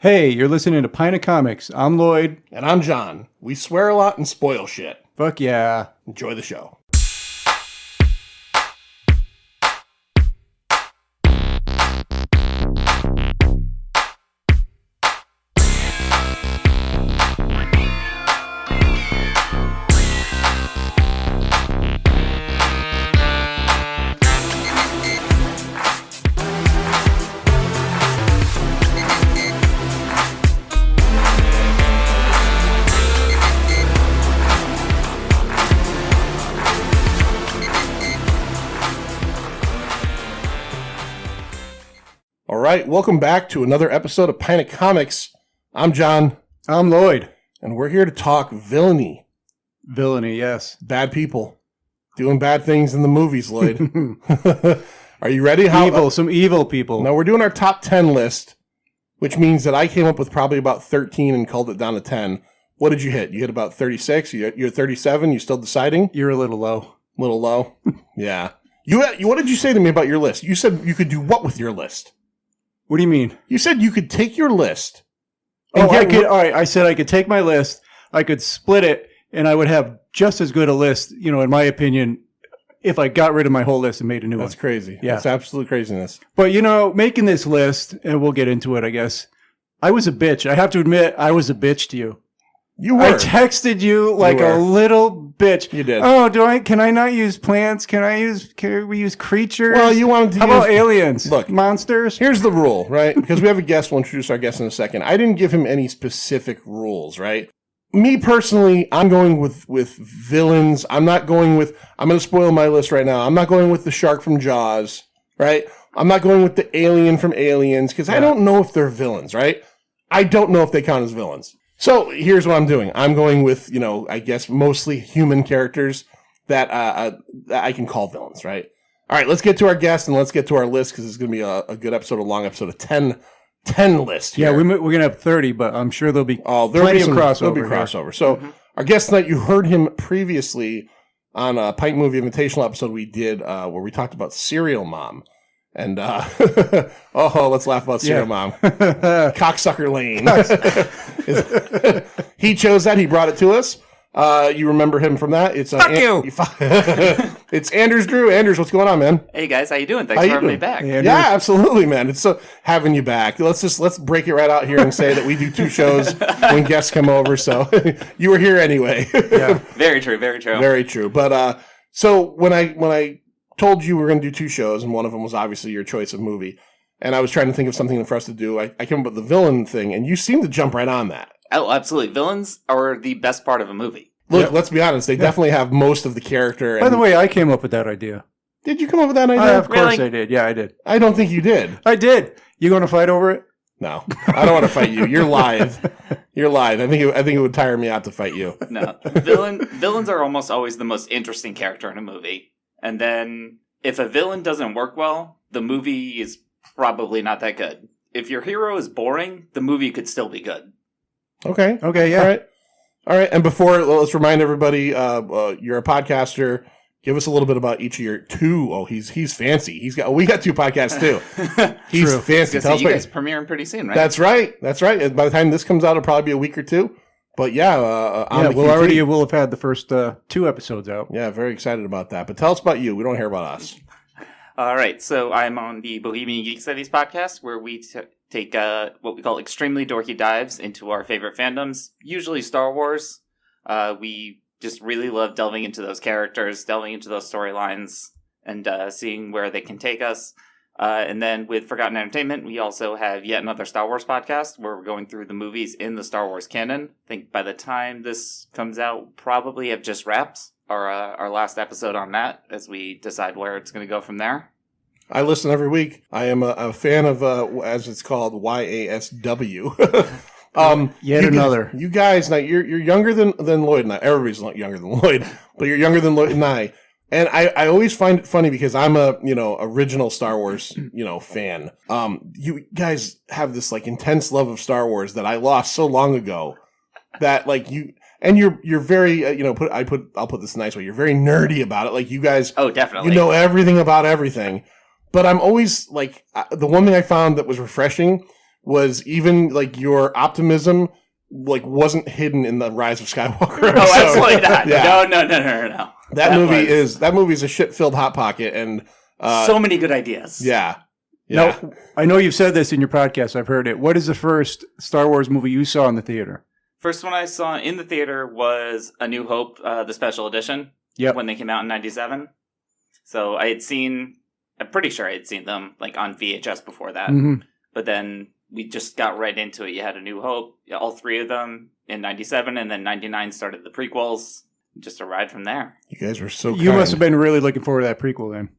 Hey, you're listening to Pint of Comics. I'm Lloyd. And I'm John. We swear a lot and spoil shit. Fuck yeah. Enjoy the show. All right, welcome back to another episode of Pint of Comics. I'm John. I'm Lloyd. And we're here to talk villainy. Villainy, yes. Bad people. Doing bad things in the movies, Lloyd. Are you ready? Some evil people. Now, we're doing our top 10 list, which means that I came up with probably about 13 and culled it down to 10. What did you hit? You hit about 36? You're 37? You still deciding? You're a little low. A little low? Yeah. What did you say to me about your list? You said you could do what with your list? What do you mean? You said you could take your list. All right. I said I could take my list, I could split it, and I would have just as good a list, in my opinion, if I got rid of my whole list and made a new one. That's crazy. Yeah. That's absolute craziness. But, making this list, and we'll get into it, I guess, I was a bitch. I have to admit, I was a bitch to you. You were. I texted you like a little bitch. You did. Oh, can I not use plants? Can we use creatures? Well, you wanted to How about aliens? Look. Monsters? Here's the rule, right? Because we have a guest. We'll introduce our guest in a second. I didn't give him any specific rules, right? Me personally, I'm going with villains. I'm going to spoil my list right now. I'm not going with the shark from Jaws, right? I'm not going with the alien from Aliens because I don't know if they're villains, right? I don't know if they count as villains. So here's what I'm doing. I'm going with, I guess mostly human characters that I can call villains, right? All right, let's get to our guest and let's get to our list because it's going to be a good episode, a long episode, of 10 list here. Yeah, we're going to have 30, but I'm sure there'll be there'll plenty be of crossover. There'll be crossover. So our guest tonight, you heard him previously on a Pint Movie Invitational episode we did where we talked about Serial Mom. And, let's laugh about Serial Mom. Cocksucker Lane. He chose that. He brought it to us. You remember him from that. It's Fuck you! It's Anders Drew. Anders, what's going on, man? Hey, guys. How you doing? Thanks for having me back. Hey, yeah, absolutely, man. It's so having you back. Let's break it right out here and say that we do 2 shows when guests come over. So you were here anyway. Yeah. Very true. Very true. Very true. But, so when I told you we were going to do 2 shows, and one of them was obviously your choice of movie, and I was trying to think of something for us to do. I came up with the villain thing, and you seem to jump right on that. Oh, absolutely. Villains are the best part of a movie. Look, let's be honest. They definitely have most of the character. By the way, I came up with that idea. Did you come up with that idea? Of course I did. Yeah, I did. I don't think you did. I did. You going to fight over it? No, I don't want to fight you. You're lithe. You're lithe. I think it would tire me out to fight you. No, villains are almost always the most interesting character in a movie, and then if a villain doesn't work well, the movie is probably not that good. If your hero is boring, the movie could still be good. Okay, yeah. All right. And before, let's remind everybody, you're a podcaster. Give us a little bit about each of your 2. Oh, he's fancy. We got 2 podcasts too. He's True. fancy. You guys premiering pretty soon, right? That's right. And by the time this comes out, it'll probably be a week or 2. But yeah, we'll have had the first 2 episodes out. Yeah, very excited about that. But tell us about you. We don't hear about us. All right, so I'm on the Bohemian Geek Studies podcast, where we take what we call extremely dorky dives into our favorite fandoms, usually Star Wars. We just really love delving into those characters, delving into those storylines, and seeing where they can take us. And then with Forgotten Entertainment, we also have yet another Star Wars podcast, where we're going through the movies in the Star Wars canon. I think by the time this comes out, we'll probably have just wrapped our last episode on that as we decide where it's going to go from there. I listen every week. I am a fan of, as it's called, YASW. Another. You guys, now you're younger than Lloyd and I. Everybody's not younger than Lloyd, but you're younger than Lloyd and I. And I always find it funny because I'm a original Star Wars fan. You guys have this intense love of Star Wars that I lost so long ago. That you're very I'll put this a nice way. You're very nerdy about it. Like you guys, oh definitely, you know everything about everything. But I'm always the one thing I found that was refreshing was even like your optimism like wasn't hidden in the Rise of Skywalker. No, absolutely not. Yeah. No. That movie is a shit-filled hot pocket, and so many good ideas. Yeah. Now, I know you've said this in your podcast. I've heard it. What is the first Star Wars movie you saw in the theater? First one I saw in the theater was A New Hope, the special edition. Yep. When they came out in 97. So I'm pretty sure I had seen them like on VHS before that. Mm-hmm. But then we just got right into it. You had A New Hope, all three of them in 97, and then 99 started the prequels. Just a ride from there. You guys were so You kind. must have been really looking forward to that prequel then.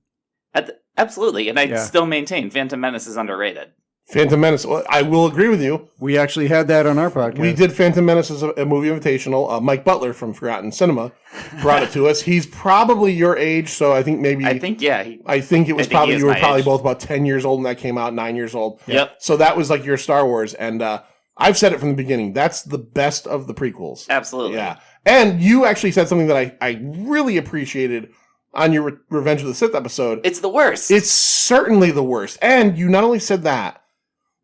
Absolutely. And I still maintain Phantom Menace is underrated. Phantom Menace. Well, I will agree with you. We actually had that on our podcast. We did Phantom Menace as a movie invitational. Mike Butler from Forgotten Cinema brought it to us. He's probably your age, so I think maybe. I think it was probably you were probably both about 10 years old when that came out, 9 years old. Yep. So that was like your Star Wars, and I've said it from the beginning. That's the best of the prequels. Absolutely. Yeah, and you actually said something that I really appreciated on your Revenge of the Sith episode. It's the worst. It's certainly the worst, and you not only said that.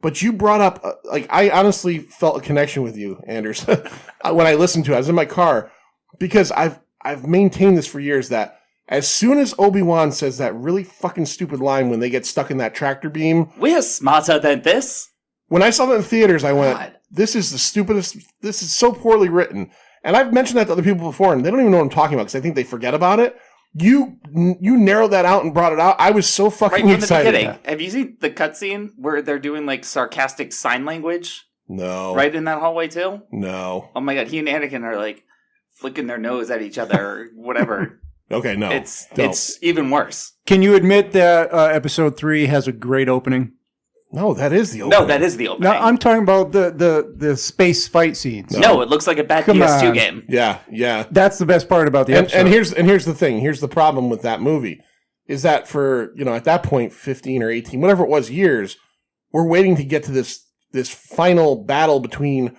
But you brought up, I honestly felt a connection with you, Anders, when I listened to it. I was in my car, because I've maintained this for years, that as soon as Obi-Wan says that really fucking stupid line when they get stuck in that tractor beam. We're smarter than this. When I saw that in theaters, I went, God. This is the stupidest, this is so poorly written. And I've mentioned that to other people before, and they don't even know what I'm talking about, because I think they forget about it. You narrowed that out and brought it out. I was so fucking excited. The beginning. Have you seen the cutscene where they're doing like sarcastic sign language? No. Right in that hallway too? No. Oh my god, he and Anakin are like flicking their nose at each other or whatever. Okay, no. It's even worse. Can you admit that episode 3 has a great opening? No, that is the opening. No, that is the opening. No, I'm talking about the space fight scenes. No, it looks like a bad Come PS2 on. game. Yeah. That's the best part about the episode. And here's the thing. Here's the problem with that movie. Is that for, at that point, 15 or 18, whatever it was, years, we're waiting to get to this final battle between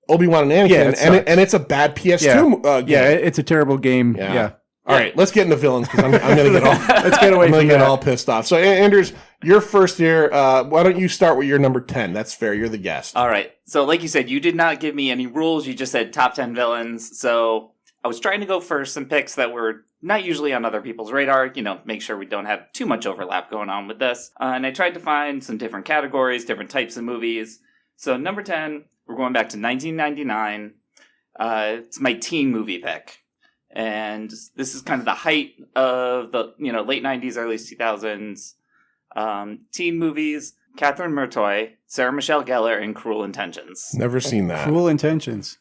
Obi-Wan and Anakin, and it's a bad PS2 game. Yeah, it's a terrible game. Yeah. All right, let's get into villains, because I'm going to get all Let's get away from that. all pissed off. So, Anders, your first year, why don't you start with your number 10? That's fair. You're the guest. All right. So, like you said, you did not give me any rules. You just said top 10 villains. So, I was trying to go for some picks that were not usually on other people's radar, make sure we don't have too much overlap going on with this. And I tried to find some different categories, different types of movies. So, number 10, we're going back to 1999. It's my teen movie pick. And this is kind of the height of the, late 90s, early 2000s teen movies. Catherine Murtoy, Sarah Michelle Gellar, and Cruel Intentions. Never seen that. Cruel Intentions.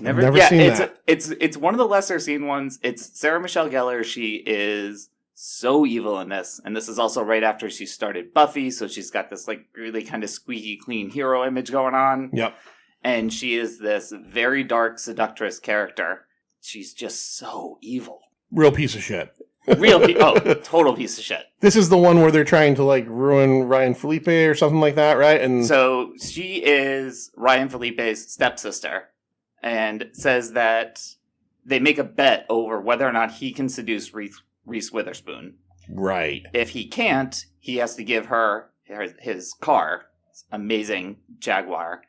Never seen that. It's one of the lesser seen ones. It's Sarah Michelle Gellar. She is so evil in this. And this is also right after she started Buffy. So she's got this like really kind of squeaky clean hero image going on. Yep. And she is this very dark seductress character. She's just so evil. Real piece of shit. Total piece of shit. This is the one where they're trying to like ruin Ryan Felipe or something like that, right? And so she is Ryan Felipe's stepsister, and says that they make a bet over whether or not he can seduce Reese Witherspoon. Right. If he can't, he has to give her his car, amazing Jaguar,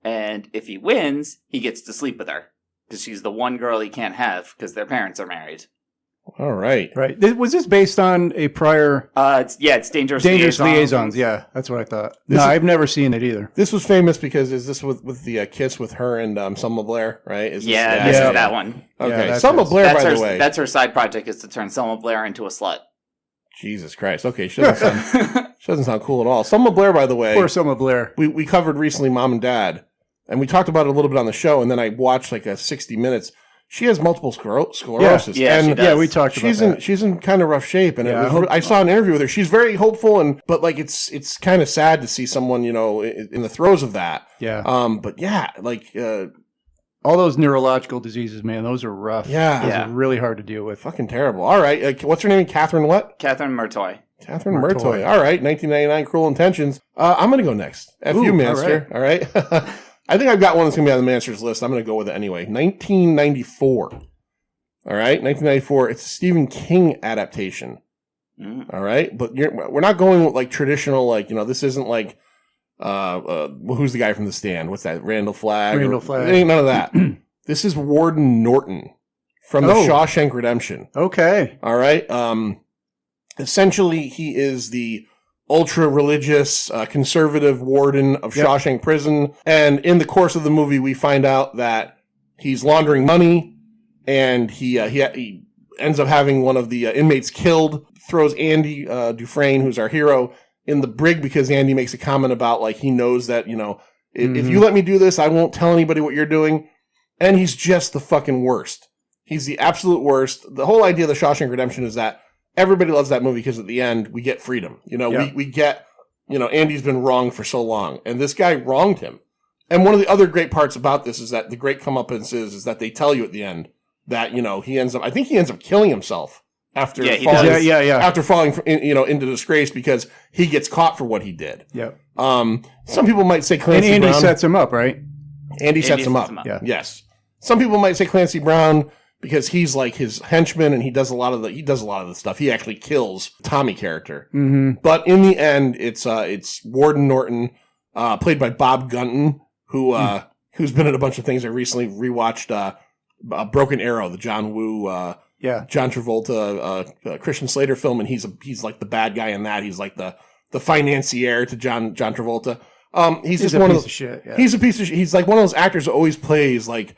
and if he wins, he gets to sleep with her. Because she's the one girl he can't have because their parents are married. All right. Right. Was this based on a prior... It's Dangerous Liaisons. Yeah, that's what I thought. I've never seen it either. This was famous because is this with the kiss with her and Selma Blair, right? This is that one. Okay. Yeah, Selma Blair, by the way. That's her side project, is to turn Selma Blair into a slut. Jesus Christ. Okay, she doesn't sound cool at all. Selma Blair, by the way. Poor Selma Blair. We covered recently Mom and Dad. And we talked about it a little bit on the show, and then I watched like a 60 Minutes. She has multiple sclerosis. Yeah, and she does. We talked about that. She's in kind of rough shape, and I saw an interview with her. She's very hopeful, but like it's kind of sad to see someone in the throes of that. Yeah. But yeah, like all those neurological diseases, man, those are rough. Yeah. Those are really hard to deal with. Fucking terrible. All right, what's her name? Catherine what? Catherine Murtoy. Catherine Murtoy. All right, 1999, Cruel Intentions. I'm gonna go next. F you, Manster. All right. I think I've got one that's going to be on the Masters list. I'm going to go with it anyway. 1994. All right, 1994. It's a Stephen King adaptation. All right, but we're not going with like traditional, like, this isn't like who's the guy from The Stand? What's that? Randall Flagg? Randall Flagg. It ain't none of that. This is Warden Norton from the Shawshank Redemption. Okay. All right. Essentially, he is the ultra-religious, conservative warden of Shawshank Prison. And in the course of the movie, we find out that he's laundering money, and he ends up having one of the inmates killed, throws Andy Dufresne, who's our hero, in the brig because Andy makes a comment about, like, he knows that, if you let me do this, I won't tell anybody what you're doing. And he's just the fucking worst. He's the absolute worst. The whole idea of the Shawshank Redemption is that everybody loves that movie because at the end, we get freedom. We get, Andy's been wronged for so long, and this guy wronged him. And one of the other great parts about this is that the great comeuppance is that they tell you at the end that, he ends up killing himself after falling into disgrace because he gets caught for what he did. Yeah. Some people might say Clancy Andy Brown sets him up, right? Andy sets him up. Yeah. Yes. Some people might say Clancy Brown because he's like his henchman and he does a lot of the stuff. He actually kills Tommy character. Mm-hmm. But in the end, it's Warden Norton, played by Bob Gunton, who's been in a bunch of things. I recently rewatched Broken Arrow, the John Woo, John Travolta, Christian Slater film, and he's like the bad guy in that. He's like the financier to John Travolta. He's just one of shit. Yeah. He's a piece of shit. He's like one of those actors that always plays like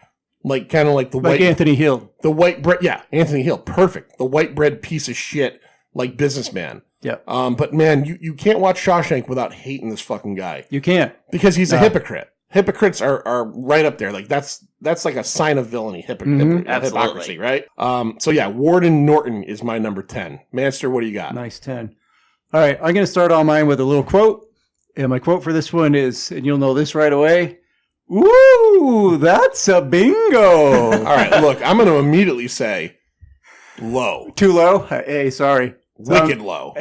kind of like the white Anthony Hill. The white bread, Anthony Hill, perfect. The white bread piece of shit, like businessman. Yeah. But man, you can't watch Shawshank without hating this fucking guy. You can't, because he's a hypocrite. Hypocrites are right up there. Like that's like a sign of villainy, hypocrisy, right? So yeah, Warden Norton is my number 10. Manster, what do you got? Nice 10. All right, I'm going to start on mine with a little quote. And my quote for this one is, and you'll know this right away, "Ooh, that's a bingo." All right, look, I'm going to immediately say low. Too low? Hey, sorry. Wicked low.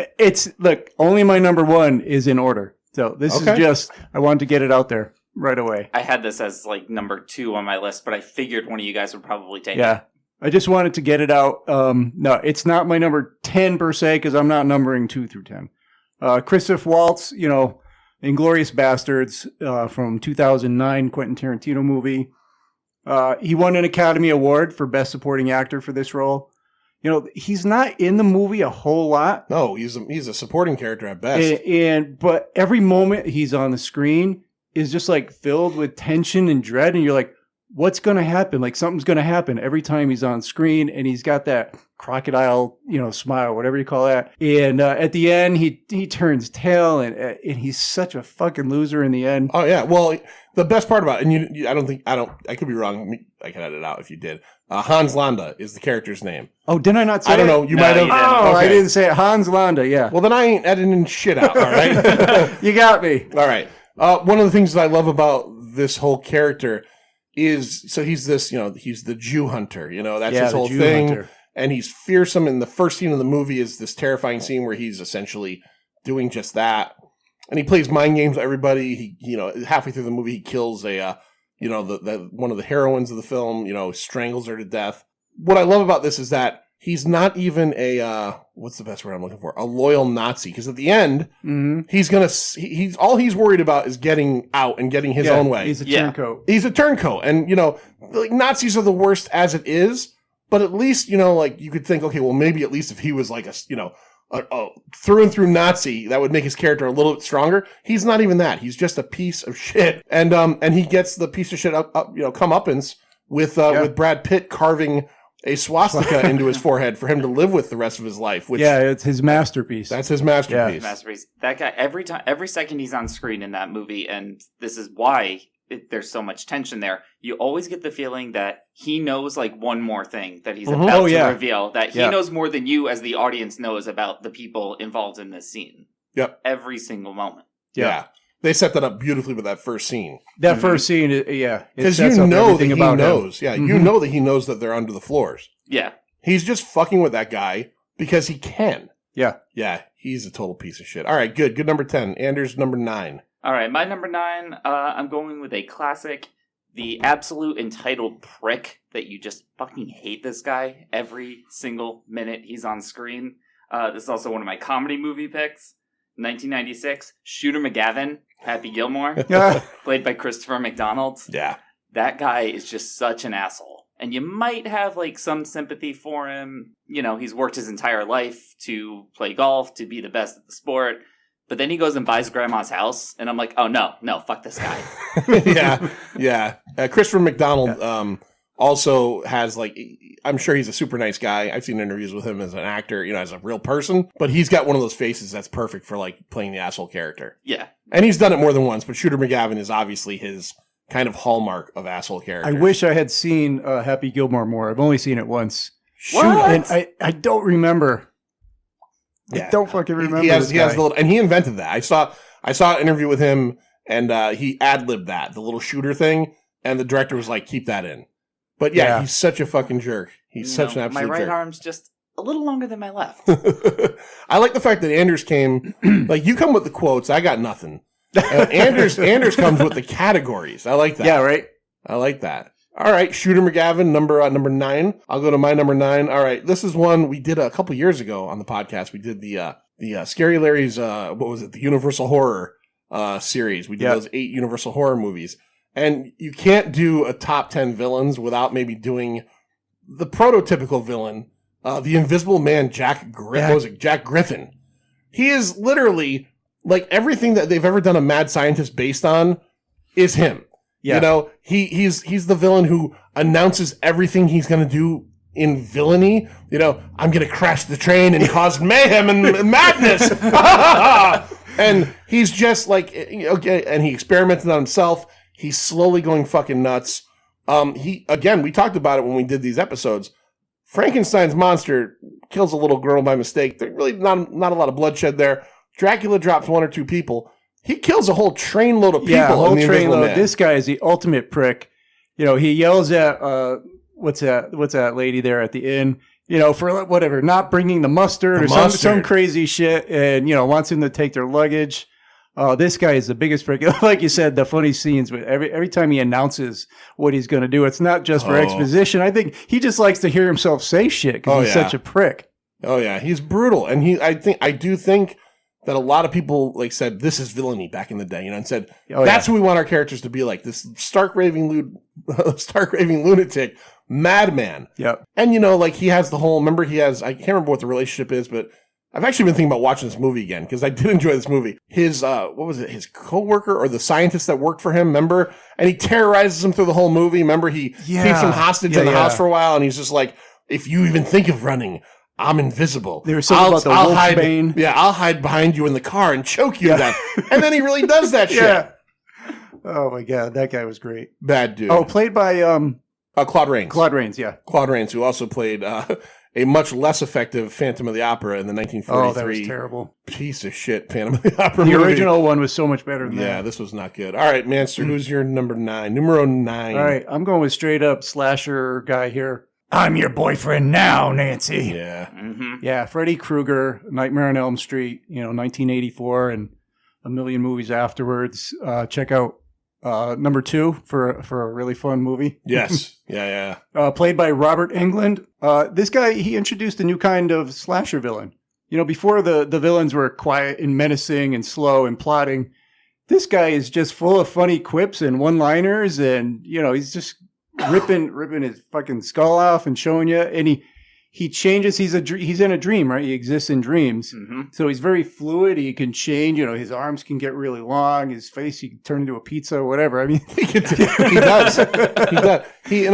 Look, only my number 1 is in order. So this is just, I wanted to get it out there right away. I had this as like number 2 on my list, but I figured one of you guys would probably take it. Yeah. I just wanted to get it out. No, it's not my number 10 per se, because I'm not numbering 2 through 10. Christoph Waltz, Inglourious Bastards from 2009 Quentin Tarantino movie. He won an Academy Award for Best Supporting Actor for this role. He's not in the movie a whole lot. No, he's a supporting character at best. But every moment he's on the screen is just like filled with tension and dread, and you're like, what's going to happen? Like something's going to happen every time he's on screen, and he's got that crocodile, smile, whatever you call that. And at the end, he turns tail, and he's such a fucking loser in the end. Oh yeah, well, the best part about it, and I could be wrong. I can edit it out if you did. Hans Landa is the character's name. Oh, did I not say it? I don't know. You might have. Oh, okay. I didn't say it. Hans Landa, yeah. Well, then I ain't editing shit out, all right? You got me. All right. One of the things that I love about this whole character is, so he's this, he's the Jew hunter, that's his whole thing. Hunter. And he's fearsome. And the first scene of the movie is this terrifying scene where he's essentially doing just that. And he plays mind games with everybody. He, halfway through the movie, he kills the one of the heroines of the film, strangles her to death. What I love about this is that he's not even what's the best word I'm looking for? A loyal Nazi. Because at the end, he's all he's worried about is getting out and getting his own way. He's a turncoat. He's a turncoat. And, like Nazis are the worst as it is. But at least, like you could think, okay, well, maybe at least if he was like a through and through Nazi, that would make his character a little bit stronger. He's not even that. He's just a piece of shit. And he gets the piece of shit comeuppance with Brad Pitt carving a swastika into his forehead for him to live with the rest of his life. Which, it's his masterpiece. That's his masterpiece. Yeah. Masterpiece. That guy, every second he's on screen in that movie, and this is why there's so much tension there. You always get the feeling that he knows like one more thing that he's about to reveal. That he knows more than you as the audience knows about the people involved in this scene. Yep. Every single moment. Yeah. They set that up beautifully with that first scene. That first scene, because you know that he knows. Yeah, you know that he knows that they're under the floors. Yeah, he's just fucking with that guy because he can. Yeah, he's a total piece of shit. All right, good number 10. Anders, number 9. All right, my number 9. I'm going with a classic, the absolute entitled prick that you just fucking hate this guy every single minute he's on screen. This is also one of my comedy movie picks. 1996, Shooter McGavin, Happy Gilmore, played by Christopher McDonald. Yeah. That guy is just such an asshole. And you might have, like, some sympathy for him. You know, he's worked his entire life to play golf, to be the best at the sport. But then he goes and buys grandma's house. And I'm like, oh, no, fuck this guy. Yeah. Christopher McDonald also has, like, I'm sure he's a super nice guy. I've seen interviews with him as an actor, as a real person. But he's got one of those faces that's perfect for, like, playing the asshole character. Yeah. And he's done it more than once. But Shooter McGavin is obviously his kind of hallmark of asshole character. I wish I had seen Happy Gilmore more. I've only seen it once. What? And I don't remember. Yeah. I don't fucking remember. He has the little, and he invented that. I saw an interview with him, and he ad-libbed the little shooter thing, and the director was like, keep that in. But yeah. He's such a fucking jerk. He's such an absolute jerk. My right arm's just a little longer than my left. I like the fact that Anders came, like, you come with the quotes, I got nothing. Anders comes with the categories. I like that. Yeah, right? I like that. All right, Shooter McGavin, number 9. I'll go to my number 9. All right, this is one we did a couple years ago on the podcast. We did the Scary Larry's, what was it, the Universal Horror series. We did those 8 Universal Horror movies. And you can't do a top 10 villains without maybe doing the prototypical villain, the Invisible Man, Jack Griffin. He is literally, like, everything that they've ever done a mad scientist based on is him. Yeah. He's the villain who announces everything he's going to do in villainy. I'm going to crash the train and cause mayhem and madness. And he's just like, okay, and he experimented on himself. He's slowly going fucking nuts. We talked about it when we did these episodes. Frankenstein's monster kills a little girl by mistake. There's really not a lot of bloodshed there. Dracula drops 1 or 2 people. He kills a whole trainload of people. Yeah, a whole in the Invisible trainload. Man. This guy is the ultimate prick. He yells at what's that lady there at the inn? For whatever, not bringing the mustard some crazy shit, and wants him to take their luggage. This guy is the biggest prick. Like you said, the funny scenes with every time he announces what he's going to do, it's not just for exposition. I think he just likes to hear himself say shit because he's such a prick. Oh yeah, he's brutal, and I do think that a lot of people said this is villainy back in the day, and said that's who we want our characters to be like, this stark raving lunatic madman. Yep. And he has the whole. Remember, I can't remember what the relationship is, but I've actually been thinking about watching this movie again because I did enjoy this movie. His what was it? His coworker or the scientist that worked for him. Remember, and he terrorizes him through the whole movie. Remember, he keeps him hostage in the house for a while, and he's just like, if you even think of running, I'm invisible. They were saying about the wolfbane. Yeah, I'll hide behind you in the car and choke you to death. And then he really does that shit. Yeah. Oh my god, that guy was great. Bad dude. Oh, played by Claude Rains. Claude Rains, yeah. Claude Rains, who also played a much less effective Phantom of the Opera in the 1943. Oh, that was terrible. Piece of shit Phantom of the Opera movie. The original one was so much better than that. Yeah, this was not good. All right, Manster, who's your number 9? Numero 9. All right, I'm going with straight up slasher guy here. I'm your boyfriend now, Nancy. Yeah. Mm-hmm. Yeah, Freddy Krueger, Nightmare on Elm Street, 1984, and a million movies afterwards. Check out number 2 for a really fun movie. Yes. Yeah. Played by Robert Englund. This guy, he introduced a new kind of slasher villain. Before the villains were quiet and menacing and slow and plotting, this guy is just full of funny quips and one-liners, and he's just ripping his fucking skull off and showing you. And he changes. He's in a dream, right? He exists in dreams. Mm-hmm. So he's very fluid. He can change. His arms can get really long. His face, he can turn into a pizza or whatever. I mean, he does. He does. He,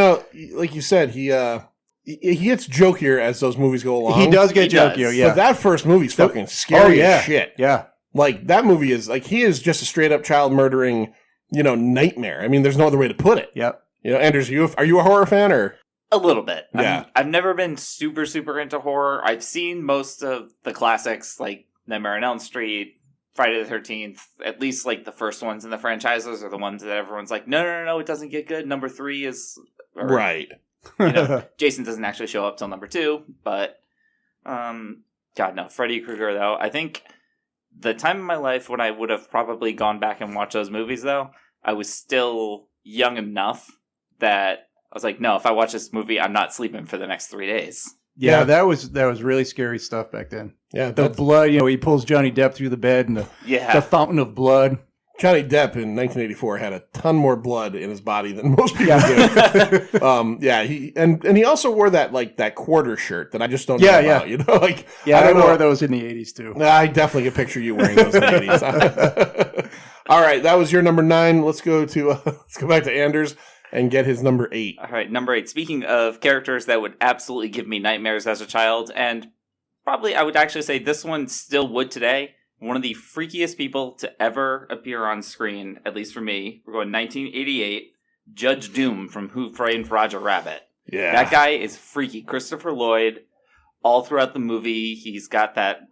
like you said, he gets jokier as those movies go along. He does get jokier, yeah. But that first movie's fucking scary as shit. Yeah. Like, that movie is, he is just a straight up child murdering, nightmare. I mean, there's no other way to put it. Yep. Anders, are you a horror fan or? A little bit. Yeah. I've never been super, super into horror. I've seen most of the classics, like Nightmare on Elm Street, Friday the 13th. At least, the first ones in the franchises are the ones that everyone's like, no, it doesn't get good. Number 3 is... right. Jason doesn't actually show up till number 2, but... God, no. Freddy Krueger, though. I think the time in my life when I would have probably gone back and watched those movies, though, I was still young enough that I was like, no, if I watch this movie, I'm not sleeping for the next 3 days. Yeah, that was really scary stuff back then. Yeah, The blood, he pulls Johnny Depp through the bed and the fountain of blood. Johnny Depp in 1984 had a ton more blood in his body than most people do. He also wore that quarter shirt that I just don't know about. I wore those in the 80s too. I definitely can picture you wearing those in the 80s. All right, that was your number 9. Let's go back to Anders and get his number 8. All right, number 8. Speaking of characters that would absolutely give me nightmares as a child, and probably I would actually say this one still would today. One of the freakiest people to ever appear on screen, at least for me. We're going 1988, Judge Doom from Who Framed Roger Rabbit. Yeah. That guy is freaky. Christopher Lloyd, all throughout the movie, he's got that...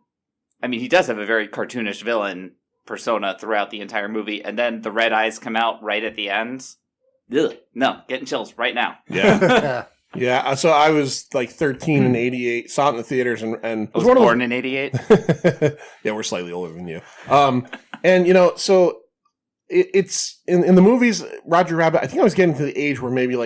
he does have a very cartoonish villain persona throughout the entire movie, and then the red eyes come out right at the end. Ugh, no, getting chills right now. Yeah. Yeah, so I was like 13 in 88, saw it in the theaters, and I was born in 88. Yeah, we're slightly older than you. So it's in the movies, Roger Rabbit, I think I was getting to the age where maybe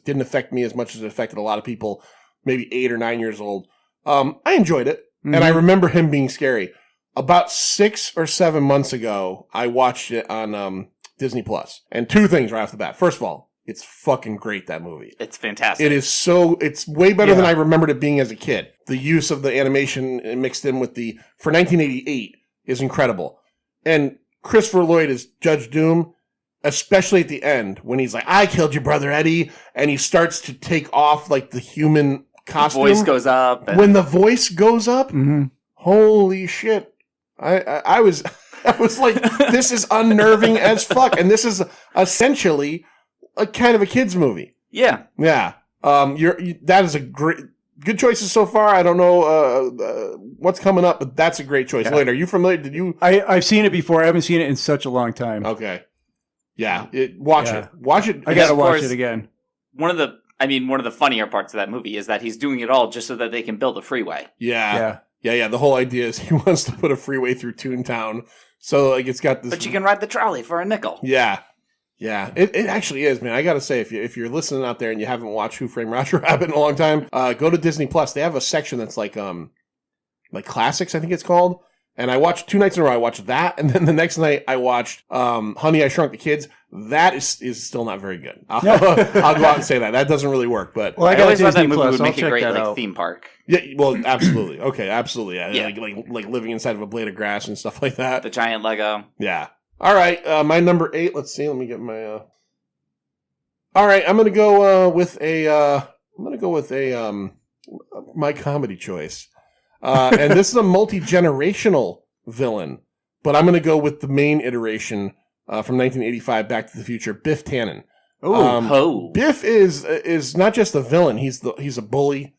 didn't affect me as much as it affected a lot of people, maybe 8 or 9 years old. I enjoyed it, and I remember him being scary. About 6 or 7 months ago, I watched it on Disney Plus, and 2 things right off the bat. First of all, it's fucking great, that movie. It's fantastic. It's way better than I remembered it being as a kid. The use of the animation mixed in with for 1988 is incredible. And Christopher Lloyd is Judge Doom, especially at the end when he's like, I killed your brother Eddie, and he starts to take off the human costume. The voice goes up. When the voice goes up, holy shit. I was like, this is unnerving as fuck. And this is essentially a kind of a kid's movie. Yeah. Yeah. That is a good choices so far. I don't know what's coming up, but that's a great choice. Lloyd, are you familiar? I've seen it before. I haven't seen it in such a long time. Okay. Yeah. Watch it. Watch it. I gotta watch it again. One of the funnier parts of that movie is that he's doing it all just so that they can build a freeway. Yeah. The whole idea is he wants to put a freeway through Toontown. So it's got this. But you can ride the trolley for a nickel. Yeah. Yeah, it actually is, man. I got to say, if you're listening out there and you haven't watched Who Framed Roger Rabbit in a long time, go to Disney Plus. They have a section that's like classics, I think it's called. And I watched 2 nights in a row. I watched that, and then the next night I watched Honey, I Shrunk the Kids. That is still not very good. I'll go out and say that. That doesn't really work. But I always thought that movie would make a great theme park. Yeah, well, absolutely. Okay, absolutely. Yeah. Like living inside of a blade of grass and stuff like that. The giant Lego. Yeah. All right, my number 8. Let's see. Let me get my. All right, I'm gonna go with my comedy choice, and this is a multi-generational villain, but I'm gonna go with the main iteration from 1985, Back to the Future, Biff Tannen. Biff is not just a villain; he's a bully,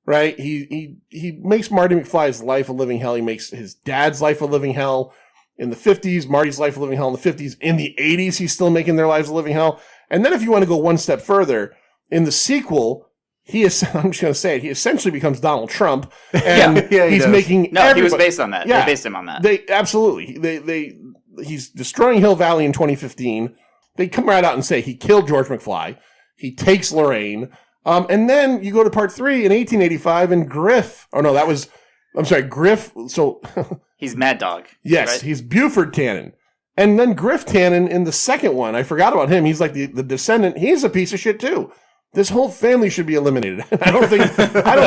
right? He makes Marty McFly's life a living hell. He makes his dad's life a living hell. In the 50s, Marty's life a living hell in the 50s. In the 80s, he's still making their lives a living hell. And then if you want to go one step further, in the sequel, I'm just going to say it, he essentially becomes Donald Trump. And he's making he was based on that. Yeah, they based him on that. He's destroying Hill Valley in 2015. They come right out and say he killed George McFly. He takes Lorraine. And then you go to part 3 in 1885 and Griff. Oh, no, Griff. So... He's Mad Dog. Yes, right? He's Buford Tannen. And then Griff Tannen in the second one, I forgot about him. He's like the descendant. He's a piece of shit too. This whole family should be eliminated. I don't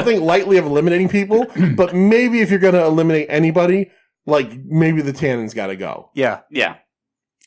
think lightly of eliminating people, but maybe if you're going to eliminate anybody, maybe the Tannens got to go. Yeah. Yeah.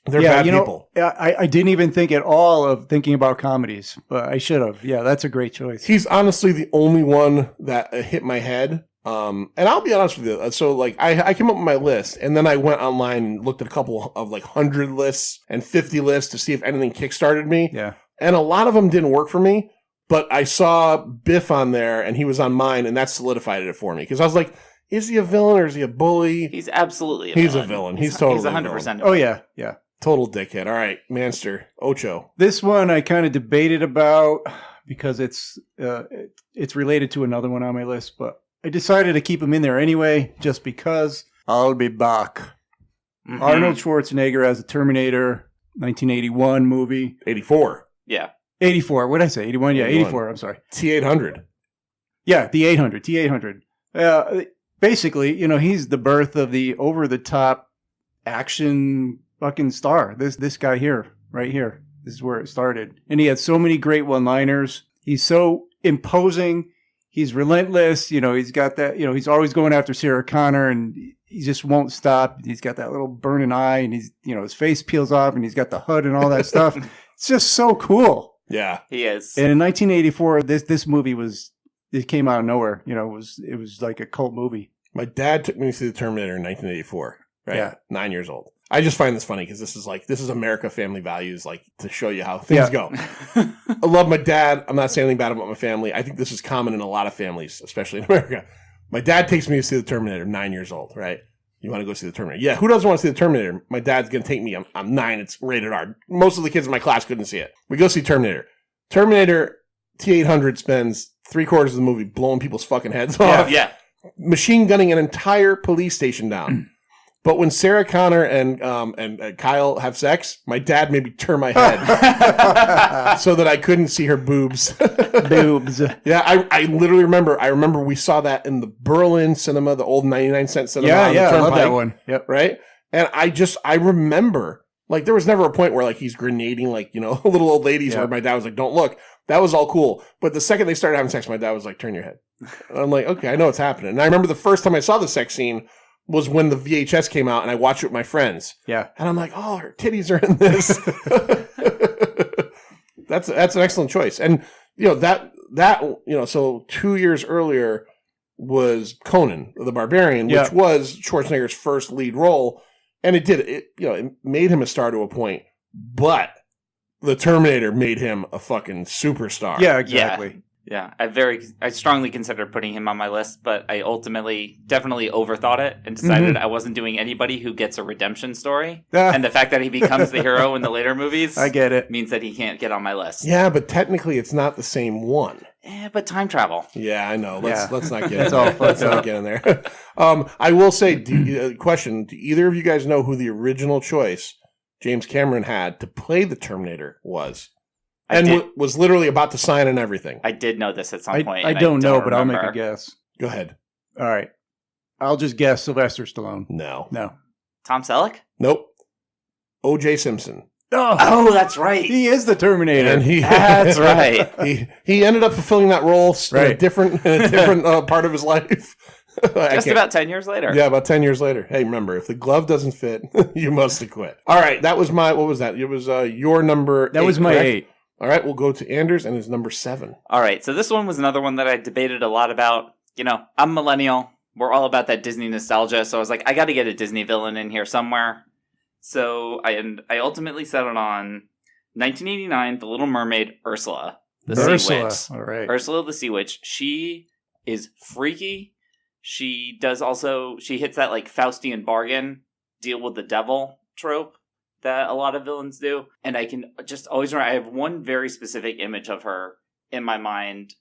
They're bad people. I didn't even think at all of thinking about comedies, but I should have. Yeah, that's a great choice. He's honestly the only one that hit my head. And I'll be honest with you. So I came up with my list and then I went online and looked at a couple of 100 lists and 50 lists to see if anything kickstarted me. Yeah. And a lot of them didn't work for me, but I saw Biff on there and he was on mine and that solidified it for me. Cause I was like, is he a villain or is he a bully? He's absolutely a villain. He's totally He's 100%. Oh yeah. Yeah. Total dickhead. All right. Manster. Ocho. This one I kind of debated about because it's related to another one on my list, but I decided to keep him in there anyway, just because. I'll be back. Mm-hmm. Arnold Schwarzenegger as a Terminator, 1981 movie. 84. Yeah. 84. What did I say? 81? Yeah, 84. I'm sorry. T-800. Yeah, the 800, T800. Basically, he's the birth of the over-the-top action fucking star. This guy here, right here. This is where it started. And he had so many great one-liners. He's so imposing. He's relentless. He's got that, he's always going after Sarah Connor, and he just won't stop. He's got that little burning eye, and he's, his face peels off, and he's got the HUD and all that stuff. It's just so cool. Yeah. He is. And in 1984, this movie it came out of nowhere. It was like a cult movie. My dad took me to see the Terminator in 1984. Right? Yeah. 9 years old. I just find this funny because this is America family values, like to show you how things go. I love my dad. I'm not saying anything bad about my family. I think this is common in a lot of families, especially in America. My dad takes me to see the Terminator, 9 years old, right? You want to go see the Terminator? Yeah, who doesn't want to see the Terminator? My dad's going to take me. I'm 9. It's rated R. Most of the kids in my class couldn't see it. We go see Terminator. Terminator T-800 spends 3/4 of the movie blowing people's fucking heads off. Yeah. Machine gunning an entire police station down. But when Sarah Connor and Kyle have sex, my dad made me turn my head so that I couldn't see her boobs. Boobs. Yeah, I literally remember. I remember we saw that in the Berlin cinema, the old 99-cent cinema. Yeah, I love that one. Yep. Right? And I remember, like, there was never a point where, like, he's grenading, like, little old ladies where my dad was like, don't look. That was all cool. But the second they started having sex, my dad was like, turn your head. And I'm like, okay, I know what's happening. And I remember the first time I saw the sex scene was when the VHS came out and I watched it with my friends. Yeah. And I'm like, oh, her titties are in this. That's an excellent choice. And, so 2 years earlier was Conan the Barbarian, which was Schwarzenegger's first lead role. And it made him a star to a point. But the Terminator made him a fucking superstar. Yeah, exactly. Yeah, I strongly considered putting him on my list, but I ultimately definitely overthought it and decided I wasn't doing anybody who gets a redemption story. And the fact that he becomes the hero in the later movies, I get it, means that he can't get on my list. Yeah, but technically it's not the same one. But time travel. Yeah, I know. Let's not get let's not get in there. I will say, question: do either of you guys know who the original choice James Cameron had to play the Terminator was? And was literally about to sign and everything. I did know this at some point. I don't know, but I'll make a guess. Go ahead. All right. I'll just guess Sylvester Stallone. No. Tom Selleck? Nope. O.J. Simpson. Oh, that's right. He is the Terminator. And that's right. He ended up fulfilling that role in a different part of his life. Just about 10 years later. Yeah, about 10 years later. Hey, remember, if the glove doesn't fit, you must have quit. All right, that was what was that? It was your number 8. That was my 8. All right, we'll go to Anders and his number 7. All right, so this one was another one that I debated a lot about. I'm a millennial. We're all about that Disney nostalgia, so I was like, I got to get a Disney villain in here somewhere. So I ultimately settled on 1989, The Little Mermaid, Ursula, the Sea Witch. All right. Ursula the Sea Witch. She is freaky. She hits that like Faustian bargain, deal with the devil trope that a lot of villains do. And I can just always remember, I have one very specific image of her in my mind.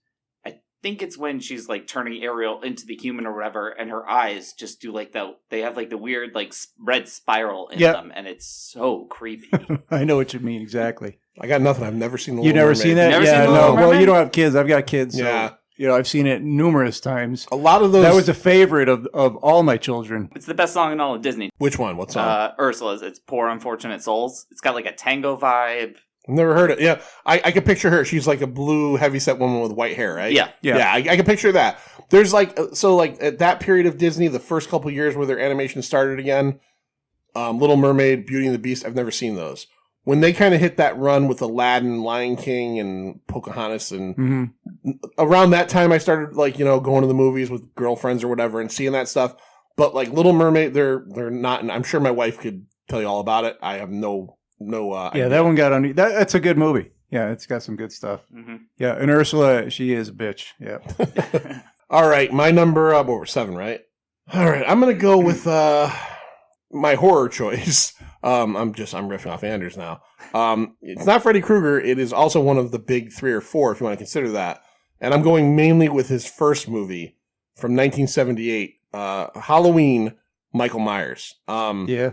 I think it's when she's like turning Ariel into the human or whatever, and her eyes just do like they have like the weird like red spiral in them, and it's so creepy. I know what you mean exactly. I got nothing. I've never seen the You Little never Mermaid. seen that? Never seen The Little no. Well, Mermaid? you don't have kids. I've got kids. So, Yeah. I've seen it numerous times. A lot of those. That was a favorite of all my children. It's the best song in all of Disney. Which one? What song? Ursula's. It's Poor Unfortunate Souls. It's got like a tango vibe. I've never heard it. Yeah, I can picture her. She's like a blue, heavy-set woman with white hair, right? Yeah. I can picture that. There's like at that period of Disney, the first couple of years where their animation started again, Little Mermaid, Beauty and the Beast. I've never seen those. When they kind of hit that run with Aladdin, Lion King, and Pocahontas, and around that time, I started like going to the movies with girlfriends or whatever and seeing that stuff. But like Little Mermaid, they're not. And I'm sure my wife could tell you all about it. I have no. Yeah, that one got on. That's a good movie. Yeah, it's got some good stuff. Mm-hmm. Yeah, and Ursula, she is a bitch. Yeah. All right, my number. We're 7, right? All right, I'm gonna go with my horror choice. I'm riffing off Anders now. It's not Freddy Krueger. It is also one of the big 3 or 4, if you want to consider that. And I'm going mainly with his first movie from 1978, Halloween. Michael Myers. Yeah.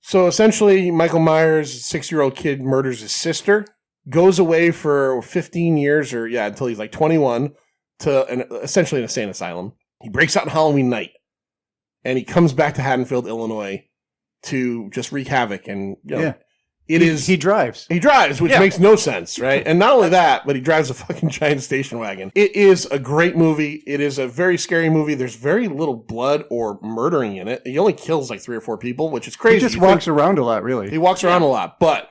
So essentially, Michael Myers, 6-year-old kid, murders his sister, goes away for 15 years until he's like 21, to essentially an insane asylum. He breaks out on Halloween night, and he comes back to Haddonfield, Illinois, to just wreak havoc. And he drives. He drives, which makes no sense, right? And not only that, but he drives a fucking giant station wagon. It is a great movie. It is a very scary movie. There's very little blood or murdering in it. He only kills like 3 or 4 people, which is crazy. He just walks around a lot, really. He walks around a lot, but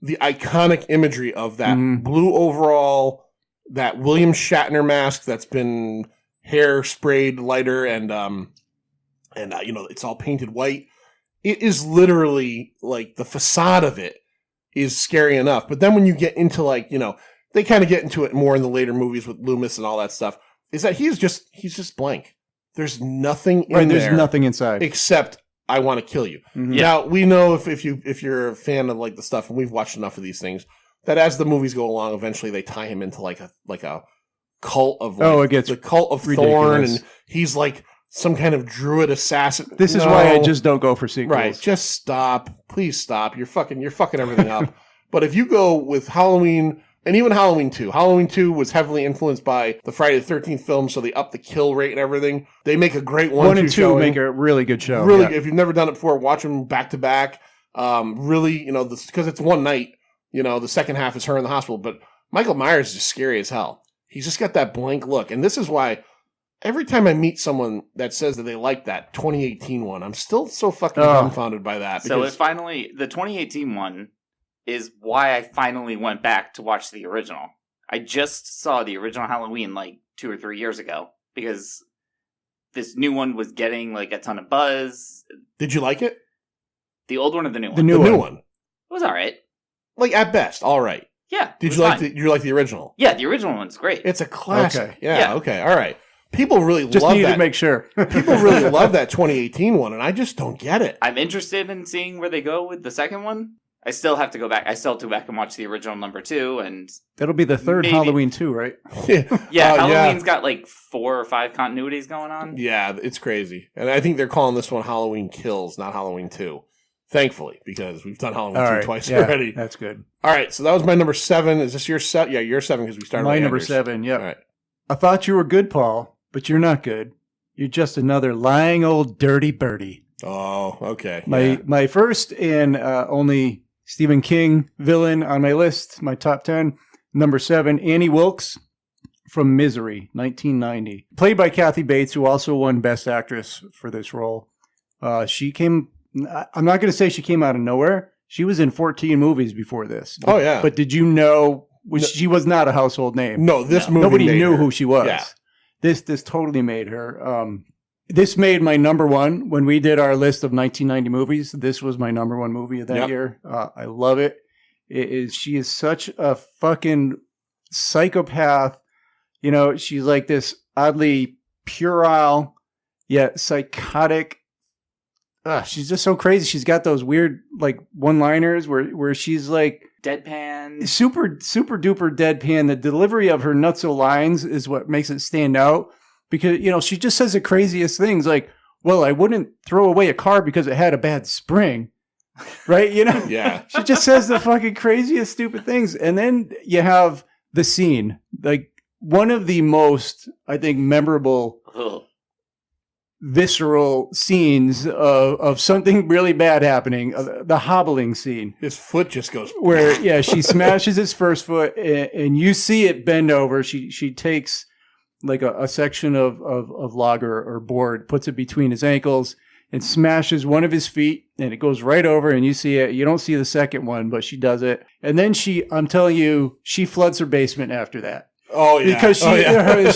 the iconic imagery of that blue overall, that William Shatner mask that's been hair sprayed lighter, and it's all painted white. It is literally like the facade of it is scary enough. But then when you get into they kind of get into it more in the later movies with Loomis and all that stuff, is that he's just blank. There's nothing in there. There's nothing inside. Except I want to kill you. Mm-hmm. Now, we know if you're a fan of like the stuff, and we've watched enough of these things, that as the movies go along, eventually they tie him into like a cult of it gets the cult of ridiculous. Thorn, and he's like some kind of druid assassin. This is why I just don't go for sequels. Right. Just stop. Please stop. You're fucking everything up. But if you go with Halloween, and even Halloween 2. Halloween 2 was heavily influenced by the Friday the 13th film, so they up the kill rate and everything. They make a great 1 and 2 showing. Make a really good show. Really good. If you've never done it before, watch them back to back. Really, because it's one night, the second half is her in the hospital. But Michael Myers is just scary as hell. He's just got that blank look. And this is why every time I meet someone that says that they like that 2018 one, I'm still so fucking dumbfounded by that. So the 2018 one is why I finally went back to watch the original. I just saw the original Halloween like 2 or 3 years ago because this new one was getting like a ton of buzz. Did you like it? The old one or the new one? The new one. It was all right. Like at best, all right. Yeah. Did you like the original? Yeah, the original one's great. It's a classic. Okay. Yeah. Okay. All right. People really just love that. Just needed to make sure. People really love that 2018 one, and I just don't get it. I'm interested in seeing where they go with the second one. I still have to go back. I still have to go back and watch the original number 2, and that'll be the third Halloween 2, right? Halloween's got like 4 or 5 continuities going on. Yeah, it's crazy, and I think they're calling this one Halloween Kills, not Halloween 2. Thankfully, because we've done Halloween 2 twice already. That's good. All right, so that was my number 7. Is this your 7? Yeah, your 7 because we started. My number 7. Yeah. All right. I thought you were good, Paul, but you're not good. You're just another lying old dirty birdie. Oh, okay. My first and only Stephen King villain on my list, my top 10. Number 7, Annie Wilkes from Misery, 1990. Played by Kathy Bates, who also won Best Actress for this role. I'm not going to say she came out of nowhere. She was in 14 movies before this. But did you know she was not a household name? No, movie nobody knew her. Who she was. Yeah. This totally made her. This made my number 1 when we did our list of 1990 movies. This was my number 1 movie of that year. I love it. She is such a fucking psychopath. She's like this oddly puerile yet psychotic. She's just so crazy. She's got those weird like one-liners where she's like deadpan, super duper deadpan. The delivery of her nutso lines is what makes it stand out. Because, she just says the craziest things like, well, I wouldn't throw away a car because it had a bad spring. Right? Yeah. She just says the fucking craziest, stupid things. And then you have the scene, like one of the most, I think, memorable, visceral scenes of something really bad happening. The hobbling scene. His foot just goes. Where, she smashes his first foot and you see it bend over. She takes like a section of logger or board, puts it between his ankles and smashes one of his feet, and it goes right over and you see it. You don't see the second one, but she does it. And then I'm telling you, she floods her basement after that. Oh, yeah. Because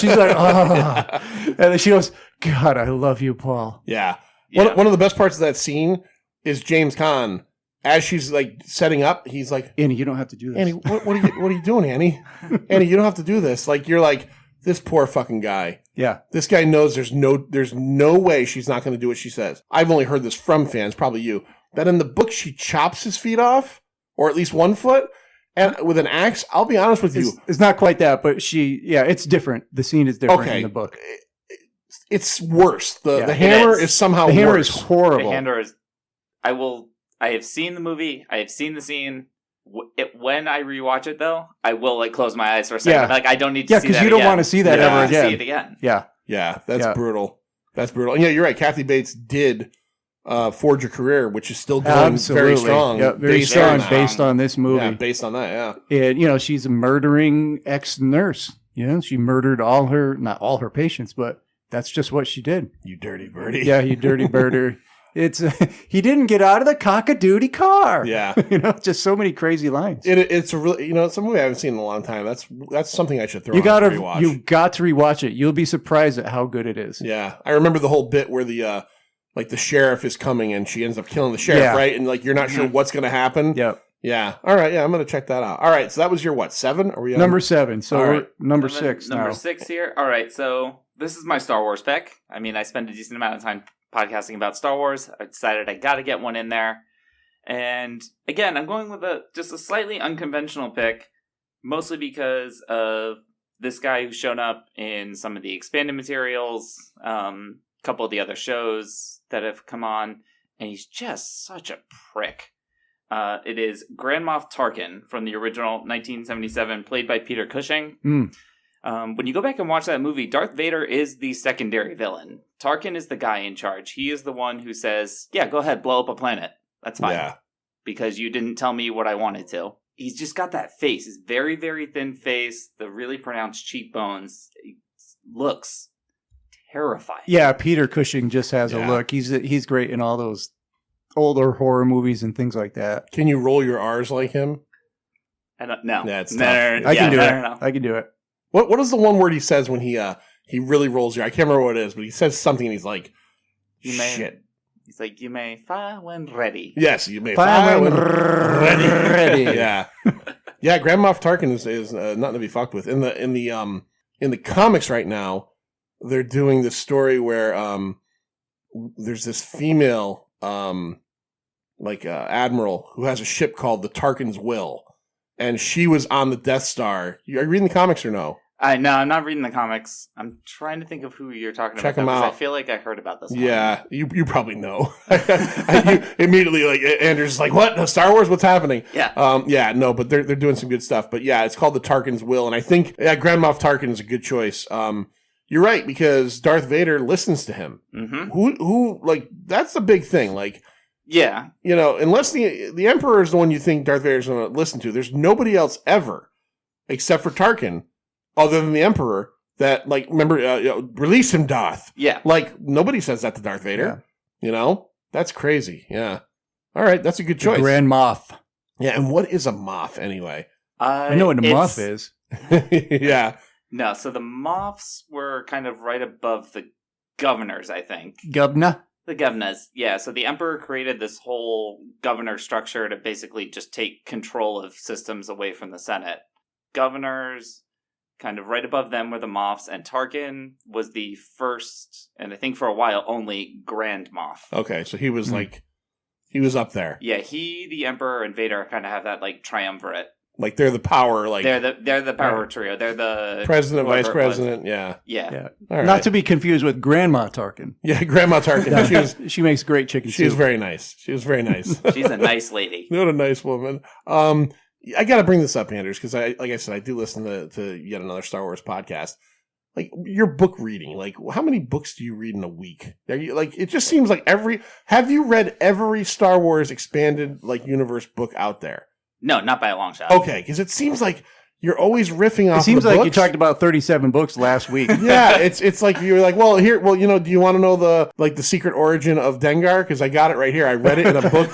she's like, oh. And then she goes, God, I love you, Paul. Yeah. One of the best parts of that scene is James Caan. As she's like setting up, he's like, Annie, you don't have to do this. Annie, what are you doing, Annie? Annie, you don't have to do this. Like, you're like, this poor fucking guy. Yeah. This guy knows there's no way she's not going to do what she says. I've only heard this from fans, probably you, that in the book she chops his feet off, or at least one foot, and with an axe. I'll be honest with you. It's not quite that, but it's different. The scene is different in the book. It's worse. The hammer is somehow worse. The hammer is horrible. The hammer is... I have seen the movie. I have seen the scene. When I rewatch it, though, I will like close my eyes for a second. Yeah. Like I don't need to see that because you don't want to see that Yeah. ever to see again. it again. Yeah. Yeah, that's Yeah. brutal. That's brutal. And yeah, you're right. Kathy Bates did forge a career, which is still going very strong. Yeah, very based strong on that. based on this movie. Yeah, based on that, yeah. And, she's a murdering ex-nurse. She murdered not all her patients, but that's just what she did. You dirty birdie. Yeah, you dirty birder. It's he didn't get out of the cock-a-doodie car. Yeah. Just so many crazy lines. It's a really, it's a movie I haven't seen in a long time. That's something I should throw You on got to to rewatch. you got to rewatch it. You'll be surprised at how good it is. Yeah, I remember the whole bit where the like the sheriff is coming and she ends up killing the sheriff, Yeah. right? And like you're not sure what's going to happen. Yep. Yeah. All right. Yeah, I'm going to check that out. All right. So that was your what? 7? Are we on Number 7. So All we're right. number And then 6 Number now. 6 here. All right, so this is my Star Wars pick. I mean, I spend a decent amount of time podcasting about Star Wars. I decided I got to get one in there. And again, I'm going with just a slightly unconventional pick, mostly because of this guy who's shown up in some of the expanded materials, a couple of the other shows that have come on, and he's just such a prick. It is Grand Moff Tarkin from the original 1977, played by Peter Cushing. Mm. When you go back and watch that movie, Darth Vader is the secondary villain. Tarkin is the guy in charge. He is the one who says, yeah, go ahead, blow up a planet. That's fine. Yeah. Because you didn't tell me what I wanted to. He's just got that face. His very, very thin face, the really pronounced cheekbones. He looks terrifying. Yeah, Peter Cushing just has a Yeah. look. He's great in all those older horror movies and things like that. Can you roll your R's like him? I don't know. Yeah, it's No, tough. no, no, I can do no, it. no, no. I can do it. What is the one word he says when he really rolls your? I can't remember what it is, but he says something and he's like, You may- shit. He's like, you may fire when ready. Yes, you may Fire when ready. ready. Yeah, yeah. Grand Moff Tarkin is nothing to be fucked with. In the comics right now, they're doing this story where there's this female admiral who has a ship called the Tarkin's Will, and she was on the Death Star. Are you reading the comics or no? No, I'm not reading the comics. I'm trying to think of who you're talking Check about. him because out. I feel like I heard about this one. Yeah, you probably know. You immediately Andrew's like, what? No, Star Wars? What's happening? Yeah. Yeah, no, but they're doing some good stuff. But yeah, it's called the Tarkin's Will, and I think Grand Moff Tarkin is a good choice. You're right, because Darth Vader listens to him. Mm-hmm. Who like that's the big thing. Like, Yeah. unless the Emperor is the one you think Darth Vader's going to listen to, there's nobody else ever, except for Tarkin, other than the Emperor, that like remember release him, Darth. Yeah. Like nobody says that to Darth Vader. That's crazy. Yeah. All right, that's a good choice. Grand Moff. Yeah, and what is a Moff anyway? I know what a Moff is. Yeah. No, so the Moffs were kind of right above the governors, I think. Governor. The governors, yeah. So the Emperor created this whole governor structure to basically just take control of systems away from the Senate. Governors, kind of right above them were the Moffs, and Tarkin was the first, and I think for a while only, Grand Moff. Okay, so he was he was up there. Yeah, the Emperor, and Vader kind of have that like triumvirate. Like they're the power, like They're the power trio. They're the president, whoever vice it was. president. Yeah. Yeah. All right. Not to be confused with Grandma Tarkin. Yeah, Grandma Tarkin. She makes great chicken She was soup. very nice. She was very nice. She's a nice lady. What a nice woman. I got to bring this up, Anders, because like I said, I do listen to yet another Star Wars podcast. Like your book reading, like how many books do you read in a week? Are you like? It just seems like have you read every Star Wars expanded like universe book out there? No, not by a long shot. Okay, because it seems like you're always riffing off. It seems the like you books. talked about 37 books last week. Yeah, it's like you're like, do you want to know the secret origin of Dengar? Because I got it right here. I read it in a book.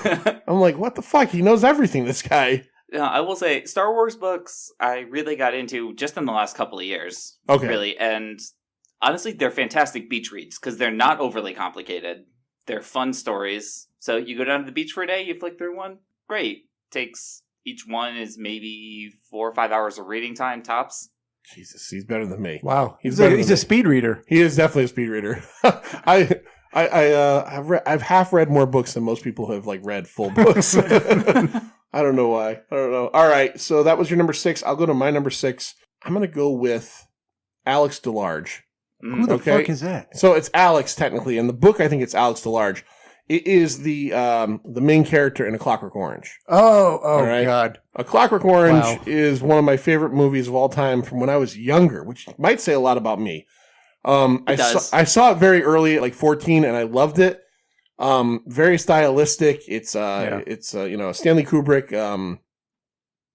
I'm like, what the fuck? He knows everything. This guy. I will say, Star Wars books I really got into just in the last couple of years. Okay. Really, and honestly, they're fantastic beach reads because they're not overly complicated. They're fun stories. So you go down to the beach for a day, you flick through one, great. Each one is maybe 4 or 5 hours of reading time, tops. Jesus, he's better than me. Wow. He's He's better than a me. speed reader. He is definitely a speed reader. I've half read more books than most people have like read full books. I don't know why. I don't know. All right, so that was your number 6. I'll go to my number 6. I'm gonna go with Alex DeLarge. Who the Okay. fuck is that? So it's Alex technically. In the book, I think it's Alex DeLarge. It is the main character in A Clockwork Orange. Oh, right. God. A Clockwork Orange Wow. is one of my favorite movies of all time from when I was younger, which might say a lot about me. I saw it very early at like 14 and I loved it. Very stylistic. It's Stanley Kubrick.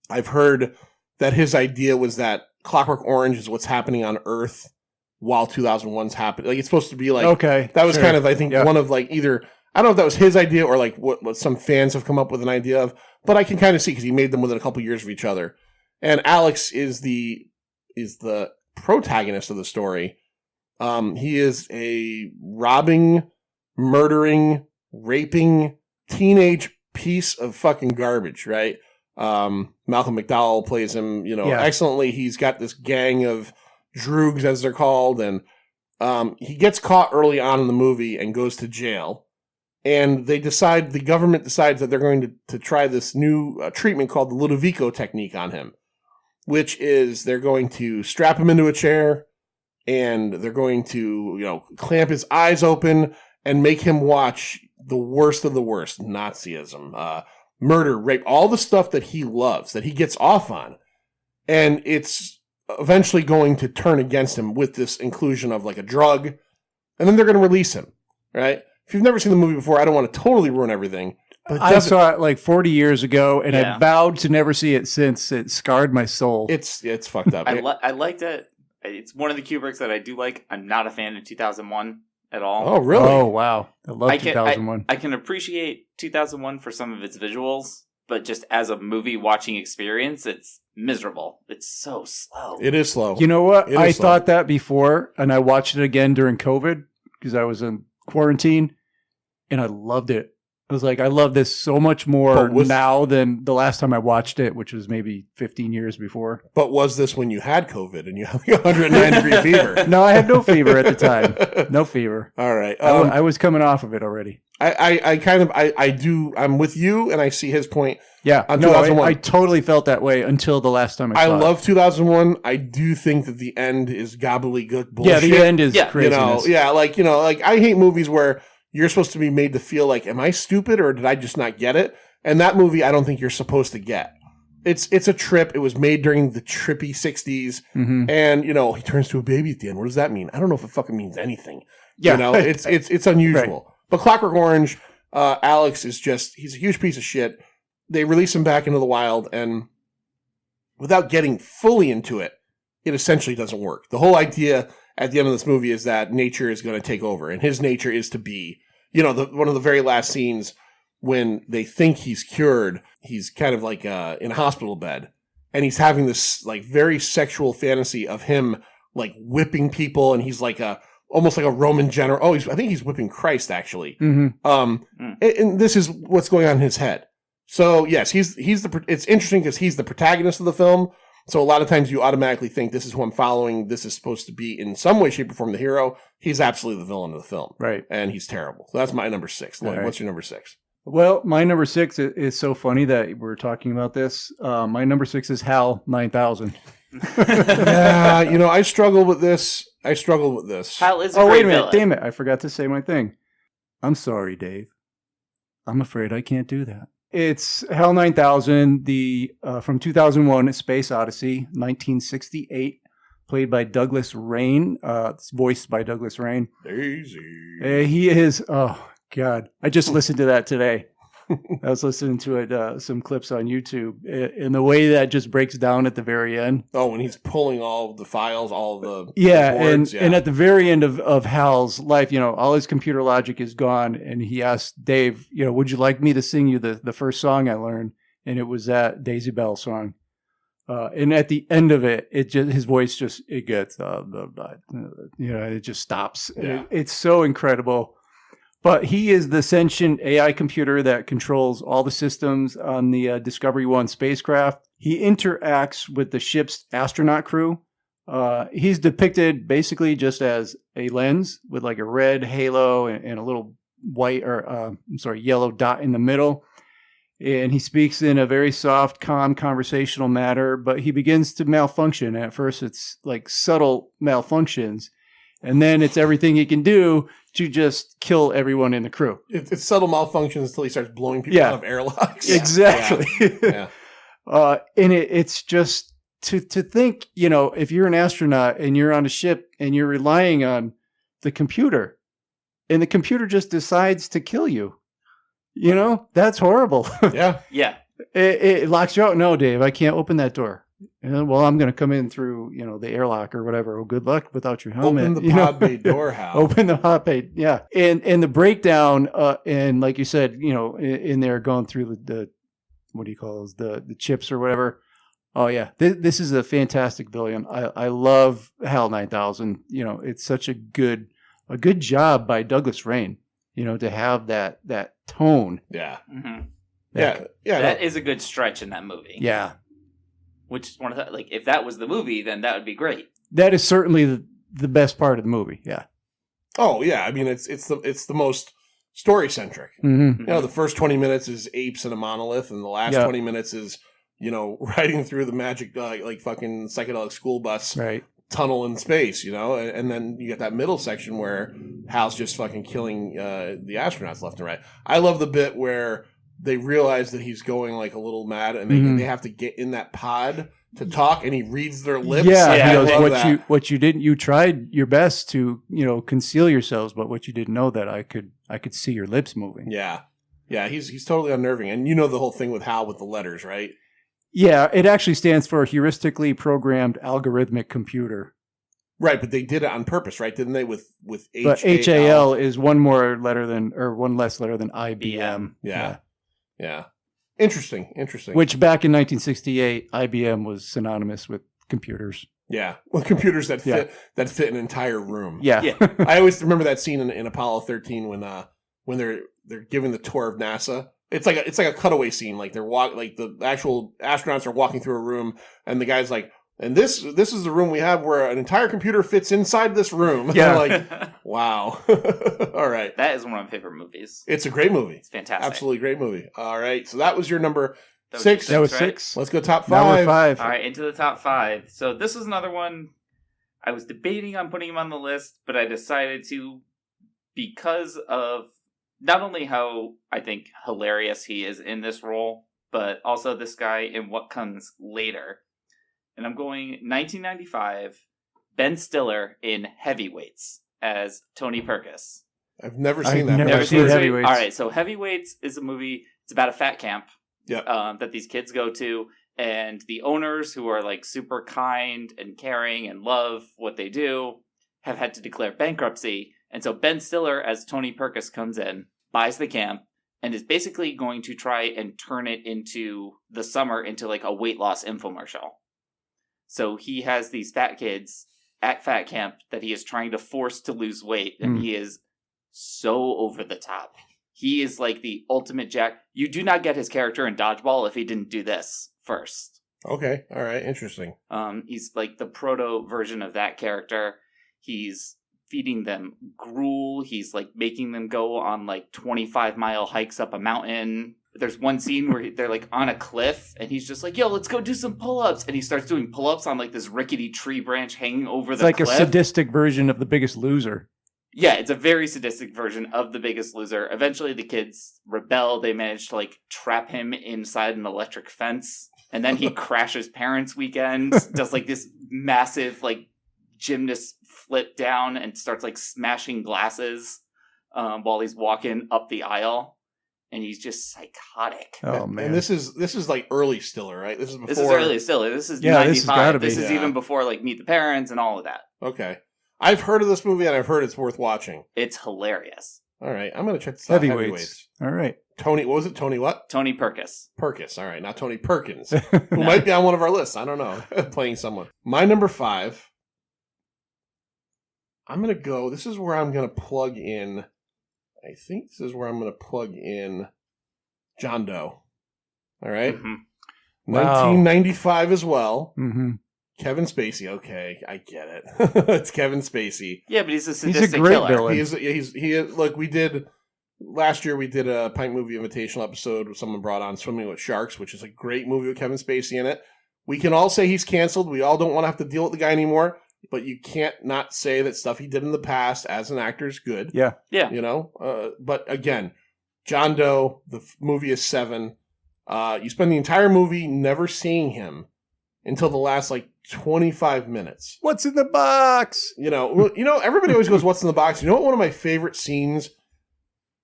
I've heard that his idea was that Clockwork Orange is what's happening on Earth while 2001's happening. Like it's supposed to be like, Okay. that was sure. kind of, I think, one of like either, I don't know if that was his idea or like what some fans have come up with an idea of, but I can kind of see because he made them within a couple years of each other. And Alex is the protagonist of the story. He is a robbing, murdering, raping teenage piece of fucking garbage, right? Malcolm McDowell plays him, excellently. He's got this gang of droogs, as they're called, and he gets caught early on in the movie and goes to jail. And the government decides that they're going to try this new treatment called the Ludovico technique on him, which is they're going to strap him into a chair and they're going to, clamp his eyes open and make him watch the worst of the worst, Nazism, murder, rape, all the stuff that he loves, that he gets off on. And it's eventually going to turn against him with this inclusion of like a drug. And then they're going to release him, right? If you've never seen the movie before, I don't want to totally ruin everything. But I saw it like 40 years ago, and Yeah. I vowed to never see it since. It scarred my soul. It's fucked up. I liked it. It's one of the Kubricks that I do like. I'm not a fan of 2001 at all. Oh, really? Oh, wow. I love 2001. I can appreciate 2001 for some of its visuals, but just as a movie watching experience, it's miserable. It's so slow. It is slow. You know what? It is I slow. thought that before, and I watched it again during COVID because I was in quarantine, and I loved it. I was like, I love this so much more now than the last time I watched it, which was maybe 15 years before. But was this when you had COVID and you had 109-degree fever? No, I had no fever at the time. No fever. All right. I was coming off of it already. I'm with you, and I see his point. Yeah. On No, 2001. I totally felt that way until the last time I saw it. I love 2001. I do think that the end is gobbledygook bullshit. Yeah, the end is craziness. I hate movies where you're supposed to be made to feel like, am I stupid or did I just not get it? And that movie, I don't think you're supposed to get. It's a trip. It was made during the trippy 60s. Mm-hmm. And, he turns to a baby at the end. What does that mean? I don't know if it fucking means anything. Yeah. It's unusual. Right. But Clockwork Orange, Alex is he's a huge piece of shit. They release him back into the wild, and without getting fully into it, it essentially doesn't work. The whole idea at the end of this movie is that nature is going to take over, and his nature is to be, one of the very last scenes when they think he's cured, he's kind of like in a hospital bed, and he's having this like very sexual fantasy of him like whipping people, and he's like almost like a Roman general. Oh, I think he's whipping Christ actually. Mm-hmm. And this is what's going on in his head. So yes, it's interesting because he's the protagonist of the film. So a lot of times you automatically think this is who I'm following. This is supposed to be in some way, shape, or form the hero. He's absolutely the villain of the film. Right. And he's terrible. So that's my number 6. Lloyd, right. What's your number 6? Well, my number 6 is so funny that we're talking about this. My number 6 is HAL 9000. Yeah, I struggle with this. Hal is a Oh, great wait a minute. villain. Damn it. I forgot to say my thing. I'm sorry, Dave. I'm afraid I can't do that. It's HAL 9000, from 2001, A Space Odyssey, 1968, played by Douglas Rain. It's voiced by Douglas Rain. Daisy. He is, oh, God. I just listened to that today. I was listening to it, some clips on YouTube, and the way that just breaks down at the very end. Oh, when he's pulling all of the files, all of the boards, yeah. And at the very end of Hal's life, all his computer logic is gone, and he asked Dave, would you like me to sing you the first song I learned? And it was that Daisy Bell song. And at the end of it, his voice just it gets it just stops. Yeah. It's so incredible. But he is the sentient AI computer that controls all the systems on the Discovery 1 spacecraft. He interacts with the ship's astronaut crew. He's depicted basically just as a lens with like a red halo and a little yellow dot in the middle. And he speaks in a very soft, calm, conversational manner, but he begins to malfunction. At first, it's like subtle malfunctions. And then it's everything he can do to just kill everyone in the crew. It's subtle malfunctions until he starts blowing people Yeah. out of airlocks. Exactly. Yeah. And it's just to think, if you're an astronaut and you're on a ship and you're relying on the computer and the computer just decides to kill you, that's horrible. Yeah. Yeah. It locks you out. No, Dave, I can't open that door. Well, I'm going to come in through, the airlock or whatever. Oh, good luck without your helmet. Open the pod bay door, Hal. Open the hot bay. Yeah. And the breakdown, and like you said, in there going through the what do you call those? The chips or whatever. Oh yeah. This is a fantastic villain. I love HAL 9000. It's such a good job by Douglas Rain, to have that tone. Yeah. Mm-hmm. Yeah. Yeah. That is a good stretch in that movie. Yeah. Which is one of the, if that was the movie, then that would be great. That is certainly the best part of the movie. Yeah. Oh yeah. I mean, it's the most story centric. Mm-hmm. The first 20 minutes is apes and a monolith, and the last 20 minutes is riding through the magic like fucking psychedelic school bus Right. tunnel in space. And then you get that middle section where Hal's just fucking killing the astronauts left and right. I love the bit where they realize that he's going like a little mad, and they have to get in that pod to talk, and he reads their lips. Yeah, Yeah, he I goes, love what you didn't, you tried your best to, conceal yourselves, but what you didn't know that I could see your lips moving. Yeah. Yeah, he's totally unnerving. And the whole thing with Hal with the letters, right? Yeah, it actually stands for heuristically programmed algorithmic computer. Right, but they did it on purpose, right? Didn't they? With But HAL is one less letter than IBM. Yeah. Interesting. Which back in 1968, IBM was synonymous with computers. Yeah. Well, computers that fit an entire room. Yeah. Yeah. I always remember that scene in Apollo 13 when they're giving the tour of NASA. It's like a cutaway scene. Like like the actual astronauts are walking through a room, and the guy's like, and this is the room we have where an entire computer fits inside this room. Yeah. Like, wow. All right. That is one of my favorite movies. It's a great movie. It's fantastic. Absolutely great movie. All right. So that was your number That was 6. That was right? 6. Let's go top 5. Now we're 5. All right, into the top 5. So this is another one I was debating on putting him on the list, but I decided to because of not only how I think hilarious he is in this role, but also this guy in what comes later. And I'm going 1995, Ben Stiller in Heavyweights as Tony Perkis. I've never I've seen that. never movie. seen this Heavyweights. All right, so Heavyweights is a movie. It's about a fat camp Yep. that these kids go to, and the owners, who are like super kind and caring and love what they do, have had to declare bankruptcy. And so Ben Stiller as Tony Perkis comes in, buys the camp, and is basically going to try and turn it into the summer into like a weight loss infomercial. So he has these fat kids at fat camp that he is trying to force to lose weight, and he is so over the top. He is like the ultimate jack. You do not get his character in Dodgeball if he didn't do this first. Okay. All right. Interesting. He's like the proto version of that character. He's feeding them gruel. He's like making them go on like 25-mile hikes up a mountain. There's one scene where they're like on a cliff, and he's just like, yo, let's go do some pull-ups. And he starts doing pull-ups on like this rickety tree branch hanging over It's the like cliff. a sadistic version of The Biggest Loser. Yeah, it's a very sadistic version of The Biggest Loser. Eventually the kids rebel. They manage to like trap him inside an electric fence. And then he crashes parents' weekend, does like this massive like gymnast flip down and starts like smashing glasses while he's walking up the aisle. And he's just psychotic. Oh man. And this is like early Stiller, right? This is before. This is early Stiller. This is Yeah, 95. this has gotta be. This is Yeah. even before like Meet the Parents and all of that. Okay. I've heard of this movie, and I've heard it's worth watching. It's hilarious. All right. I'm going to check this out. Heavyweights. All right. Tony, what was it? Tony what? Tony Perkis. Perkis. All right. Not Tony Perkins, who might be on one of our lists. I don't know. Playing someone. My number 5. I'm going to go. This is where I'm going to plug in. I think this is where I'm going to plug in John Doe. All right. Mhm. Wow. 1995 as well. Mm-hmm. Kevin Spacey. Okay, I get it. It's Kevin Spacey. Yeah, but he's a He's sadistic a great killer. villain. He is. Look, we did last year. We did a Pint Movie Invitational episode where someone brought on Swimming with Sharks, which is a great movie with Kevin Spacey in it. We can all say he's canceled. We all don't want to have to deal with the guy anymore. but you can't not say that stuff he did in the past as an actor is good. Yeah. Yeah. You know? But again, John Doe, the movie is 7. You spend the entire movie never seeing him until the last, 25 minutes. What's in the box? Everybody always goes, what's in the box? You know what one of my favorite scenes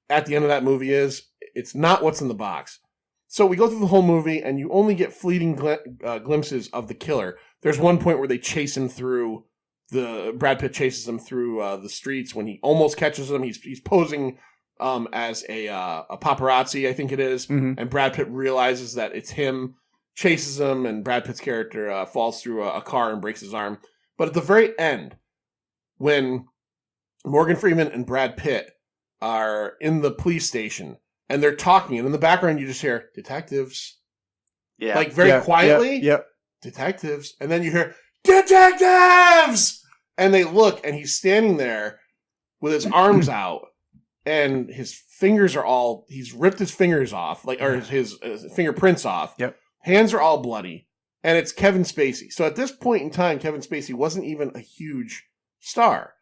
at the end of that movie is? It's not what's in the box. So we go through the whole movie, and you only get fleeting glimpses of the killer. There's one point where they chase him through Brad Pitt chases him through the streets when he almost catches him. He's posing as a paparazzi, I think it is, and Brad Pitt realizes that it's him, chases him, and Brad Pitt's character falls through a car and breaks his arm. But at the very end, when Morgan Freeman and Brad Pitt are in the police station, and they're talking, and in the background you just hear, detectives. Yeah. Very quietly. Yep. Detectives. And then you hear, detectives! And they look, and he's standing there with his arms out, and his fingers are he's ripped his fingers off, his fingerprints off. Yep. Hands are all bloody, and it's Kevin Spacey. So at this point in time, Kevin Spacey wasn't even a huge star.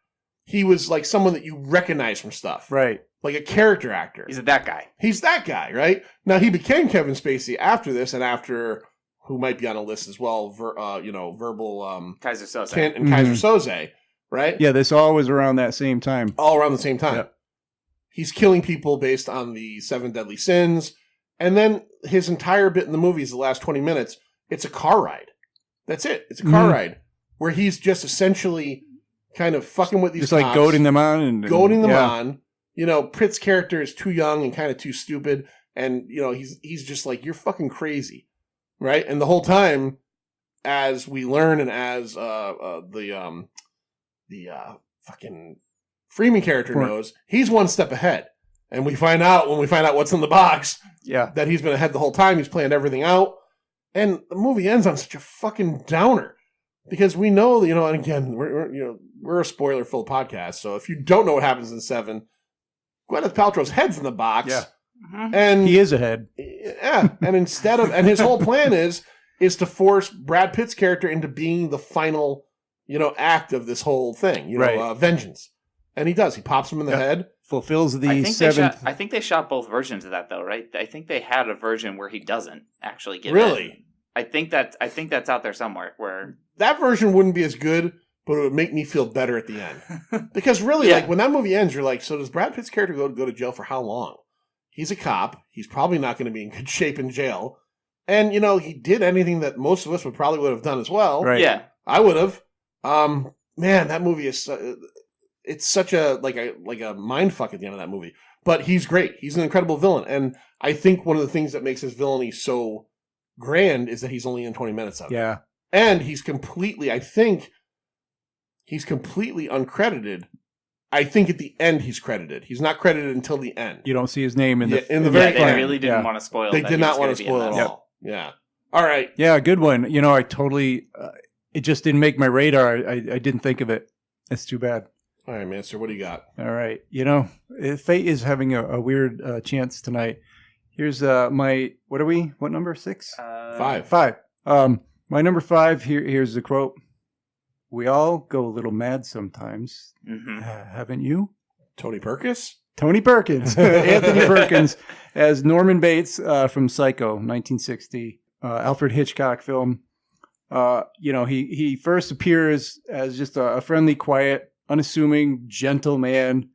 He was like someone that you recognize from stuff. Right. Like a character actor. He's that guy. He's that guy, right? Now, he became Kevin Spacey after this, and after, who might be on a list as well, Verbal... Kaiser Soze. Kent and Kaiser Soze, right? Yeah, this all was around that same time. All around the same time. Yep. He's killing people based on the 7 deadly sins, and then his entire bit in the movie is the last 20 minutes, it's a car ride. That's it. It's a car ride, where he's just essentially kind of fucking with these Just like goading them on. and goading them yeah. on. Pitt's character is too young and kind of too stupid. And, he's just like, you're fucking crazy. Right? And the whole time, as we learn and as the fucking Freeman character knows, he's one step ahead. And when we find out what's in the box, that he's been ahead the whole time. He's planned everything out. And the movie ends on such a fucking downer. Because we know, and again, we're a spoiler-filled podcast. So if you don't know what happens in 7, Gwyneth Paltrow's head's in the box. Yeah. And he is ahead. Yeah. And and his whole plan is to force Brad Pitt's character into being the final, act of this whole thing, vengeance. And he does. He pops him in the head. Fulfills the 7th. I think they shot both versions of that, though, right? I think they had a version where he doesn't actually get Really? it. I think that's out there somewhere. Where that version wouldn't be as good, but it would make me feel better at the end. Because really, when that movie ends, you're like, so does Brad Pitt's character go to jail for how long? He's a cop. He's probably not going to be in good shape in jail. And, he did anything that most of us would have done as well. Right. Yeah. I would have. Man, that movie is... it's such a mind fuck at the end of that movie. But he's great. He's an incredible villain. And I think one of the things that makes his villainy so grand is that he's only in 20 minutes of it. Yeah. And he's completely uncredited. I think at the end he's credited. He's not credited until the end. You don't see his name in the very they end. really didn't want to spoil. They that did he not was want gonna to be in spoil it that. all. Yeah. All right. Yeah, good one. I totally, it just didn't make my radar. I didn't think of it. That's too bad. All right, man. So what do you got? All right. Fate is having a weird chance tonight. Here's my, what are we? What number? 6? 5. 5. My number 5, here's the quote. We all go a little mad sometimes. Mm-hmm. Haven't you? Tony Perkins? Tony Perkins. Anthony Perkins as Norman Bates from Psycho, 1960. Alfred Hitchcock film. He first appears as just a friendly, quiet, unassuming, gentle man.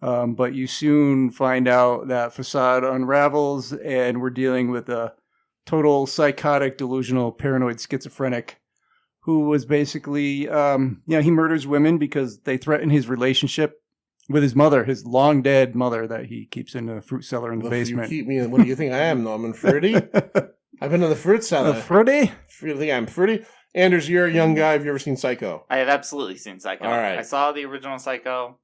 But you soon find out that facade unravels and we're dealing with a total psychotic, delusional, paranoid schizophrenic who was basically, he murders women because they threaten his relationship with his mother, his long dead mother that he keeps in a fruit cellar in the basement. You keep me in, what do you think I am, Norman? Fruity? I've been in the fruit cellar. Fruity? You think I'm fruity? Anders, you're a young guy. Have you ever seen Psycho? I have absolutely seen Psycho. All right. I saw the original Psycho.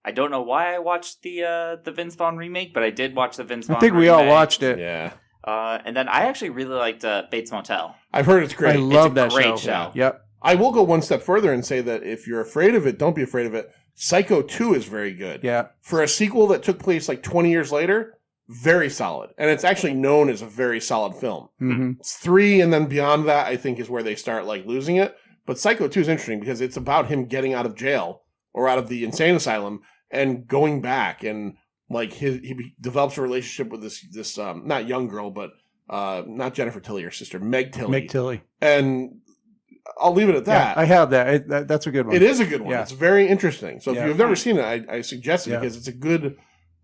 I don't know why I watched the Vince Vaughn remake, but I did watch the Vince Vaughn I think we all watched it. Yeah. And then I actually really liked Bates Motel. I've heard it's great. I love It's a that great show. show. Yep. I will go one step further and say that if you're afraid of it, don't be afraid of it. Psycho 2 is very good. Yeah. For a sequel that took place 20 years later, very solid. And it's actually known as a very solid film. Mm-hmm. It's 3 and then beyond that, I think, is where they start losing it. But Psycho 2 is interesting because it's about him getting out of jail or out of the insane asylum and going back, and like he develops a relationship with this not young girl, but not Jennifer Tilly, her sister, Meg Tilly. Meg Tilly. And I'll leave it at that. Yeah, I have that. That's a good one. It is a good one. Yeah. It's very interesting. So if Yeah. you've never seen it, I suggest it Yeah. because it's a good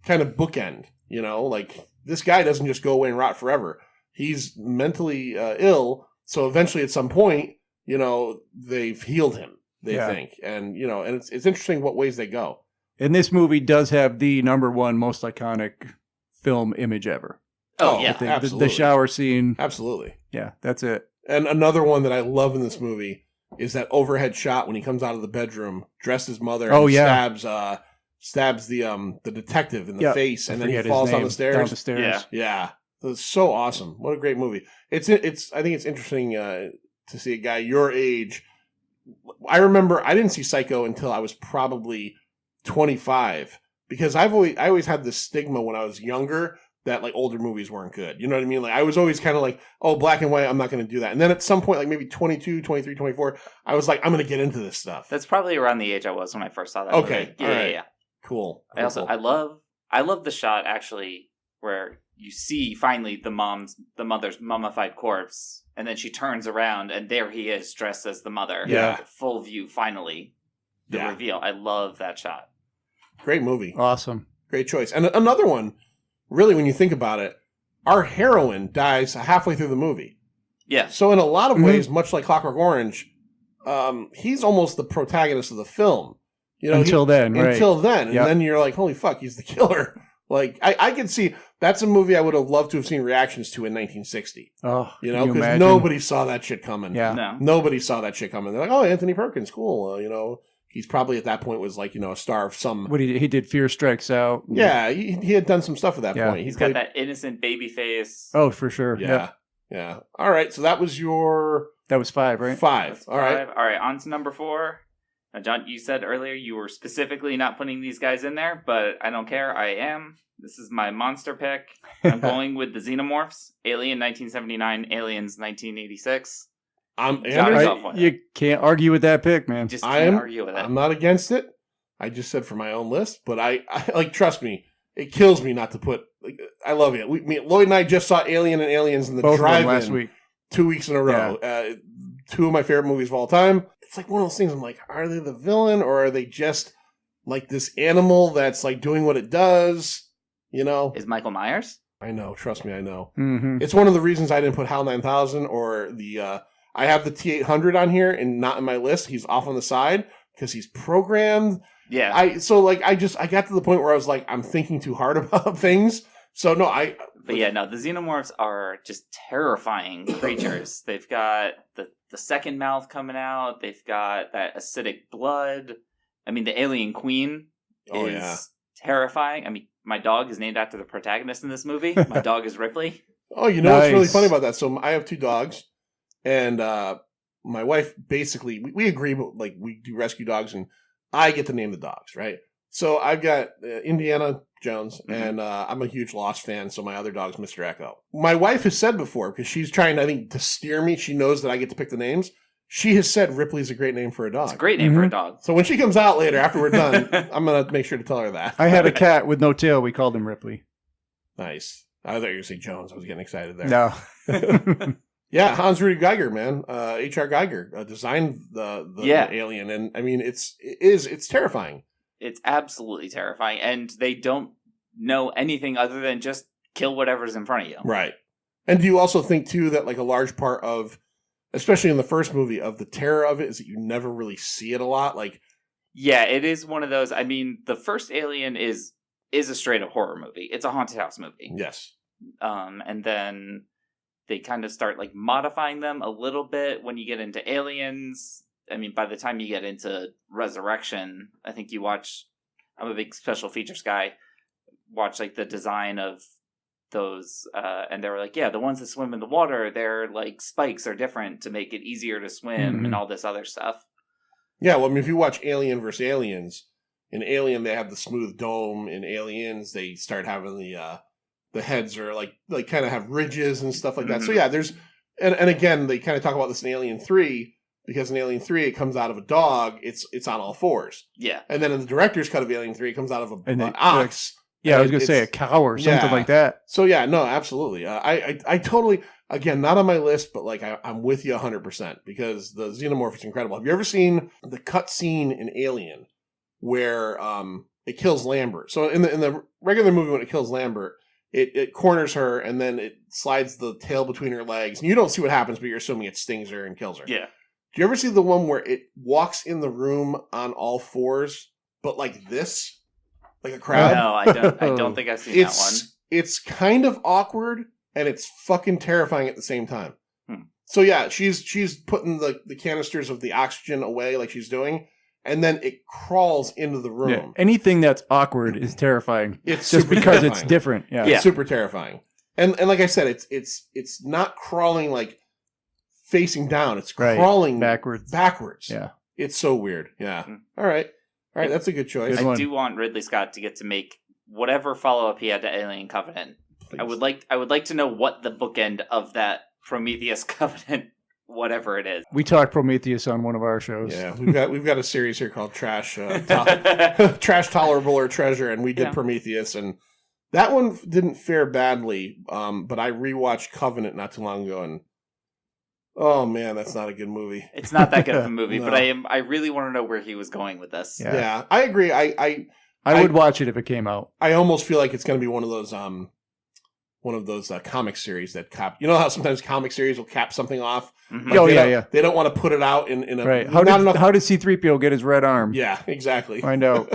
kind of bookend. You know, like this guy doesn't just go away and rot forever. He's mentally ill. So eventually at some point, you know, they've healed him, they think. And, you know, and it's interesting what ways they go. And this movie does have the #1 most iconic film image ever. Oh, yeah. Absolutely. The shower scene. Absolutely. Yeah, that's it. And another one that I love in this movie is that overhead shot when he comes out of the bedroom dressed as mother and stabs the detective in the face, and then he falls down the stairs. Down the stairs. Yeah. It's so awesome. What a great movie. I think it's interesting to see a guy your age. I remember I didn't see Psycho until I was probably 25 because I always had this stigma when I was younger that like older movies weren't good. You know what I mean? Like I was always kind of like, oh, black and white, I'm not going to do that. And then at some point, like maybe 22, 23, 24, I was like, I'm going to get into this stuff. That's probably around the age I was when I first saw that. Okay. Movie. Yeah, right. yeah. Cool. I love the shot actually where you see finally the mother's mummified corpse, and then she turns around and there he is dressed as the mother. Yeah. Full view finally. The reveal. I love that shot. Great movie. Awesome. Great choice. And another one, really, when you think about it, our heroine dies halfway through the movie. Yeah. So in a lot of ways, much like Clockwork Orange, he's almost the protagonist of the film. You know, Until then. And then you're like, holy fuck, he's the killer. Like, I could see, that's a movie I would have loved to have seen reactions to in 1960. Oh, you know, because nobody saw that shit coming. Yeah. No. Nobody saw that shit coming. They're like, oh, Anthony Perkins, cool. You know, he's probably at that point was like, you know, a star of some. What he did Fear Strikes Out. Yeah, he had done some stuff at that point. He's got that innocent baby face. Oh, for sure. Yeah. Yeah. All right. So that was your. That was 5, right? 5. All right. All right. On to number 4. Now, John, you said earlier you were specifically not putting these guys in there, but I don't care. I am. This is my monster pick. I'm going with the Xenomorphs. Alien 1979, Aliens 1986. You can't argue with that pick, man. Just can't argue with it. I'm not against it. I just said for my own list, but I like, trust me, it kills me not to put. Like, I love it. Lloyd and I just saw Alien and Aliens in the drive-in last week, 2 weeks in a row. Yeah. 2 of my favorite movies of all time. It's like one of those things. I'm like, are they the villain or are they just like this animal that's like doing what it does? You know, is Michael Myers? I know. Trust me, I know. Mm-hmm. It's one of the reasons I didn't put HAL 9000 or the. I have the T800 on here and not in my list. He's off on the side because he's programmed. Yeah. I got to the point where I was like, I'm thinking too hard about things. So no, But yeah, no, the Xenomorphs are just terrifying creatures. They've got the second mouth coming out. They've got that acidic blood. I mean, the alien queen is terrifying. I mean, my dog is named after the protagonist in this movie. My dog is Ripley. Oh, you know what's really funny about that? So I have 2 dogs, and my wife basically, we agree, but like we do rescue dogs, and I get to name the dogs, right? So I've got Indiana Jones, and I'm a huge Lost fan, so my other dog's Mr. Echo. My wife has said before, because she's trying, I think, to steer me, she knows that I get to pick the names, she has said Ripley's a great name for a dog. It's a great name for a dog. So when she comes out later, after we're done, I'm going to make sure to tell her that. I had a cat with no tail. We called him Ripley. Nice. I thought you were going to say Jones. I was getting excited there. No. Yeah, Hans Rudy Geiger, man. H.R. Geiger designed the alien, and I mean, it's terrifying. It's absolutely terrifying, and they don't know anything other than just kill whatever's in front of you. Right. And do you also think, too, that like a large part of, especially in the first movie, of the terror of it is that you never really see it a lot? Like, yeah, it is one of those. I mean, the first Alien is a straight up horror movie. It's a haunted house movie. Yes. And then they kind of start like modifying them a little bit when you get into Aliens. I mean, by the time you get into Resurrection, I think you watch. I'm a big special features guy. Watch like the design of those, and they were like, yeah, the ones that swim in the water, their like spikes are different to make it easier to swim and all this other stuff. Yeah, well, I mean, if you watch Alien versus Aliens, in Alien they have the smooth dome. In Aliens, they start having the heads are like kind of have ridges and stuff like that. So yeah, there's and again they kind of talk about this in Alien 3. because in Alien 3 it comes out of a dog, it's on all fours. Yeah. And then in the director's cut of Alien 3 it comes out of And an it- ox. Yeah, I was And going to say a it's- cow or something Yeah. like that. So yeah, no, absolutely. I totally, again, not on my list, but like I'm with you 100% because the xenomorph is incredible. Have you ever seen the cut scene in Alien where it kills Lambert? So in the regular movie when it kills Lambert, it corners her and then it slides the tail between her legs. And you don't see what happens, but you're assuming it stings her and kills her. Yeah. Do you ever see the one where it walks in the room on all fours, but like this? Like a crab? No, I don't think I've seen that one. It's kind of awkward and it's fucking terrifying at the same time. Hmm. So yeah, she's putting the canisters of the oxygen away like she's doing, and then it crawls into the room. Yeah. Anything that's awkward is terrifying. It's just super because terrifying. it's different. Yeah. It's super terrifying. And like I said, it's not crawling like facing down. It's Right. crawling Backwards. Backwards. Yeah. It's so weird. Yeah. Hmm. All right. That's a good choice. Good I one. do want Ridley Scott to get to make whatever follow up he had to Alien Covenant. Please. I would like to know what the bookend of that Prometheus Covenant, whatever it is. We talked Prometheus on one of our shows. Yeah, we've got a series here called Trash Trash Tolerable or Treasure, and we did Yeah. Prometheus, and that one didn't fare badly. But I rewatched Covenant not too long ago, and oh man, that's not a good movie. It's not that good of a movie, No. but I really want to know where he was going with this. Yeah. Yeah, I agree. I would watch it if it came out. I almost feel like it's going to be one of those comic series that cap. You know how sometimes comic series will cap something off. Mhm. Like, Oh, they yeah, don't- yeah. They don't want to put it out in a Right. not enough. How did C-3PO get his red arm? Yeah, exactly. Find out.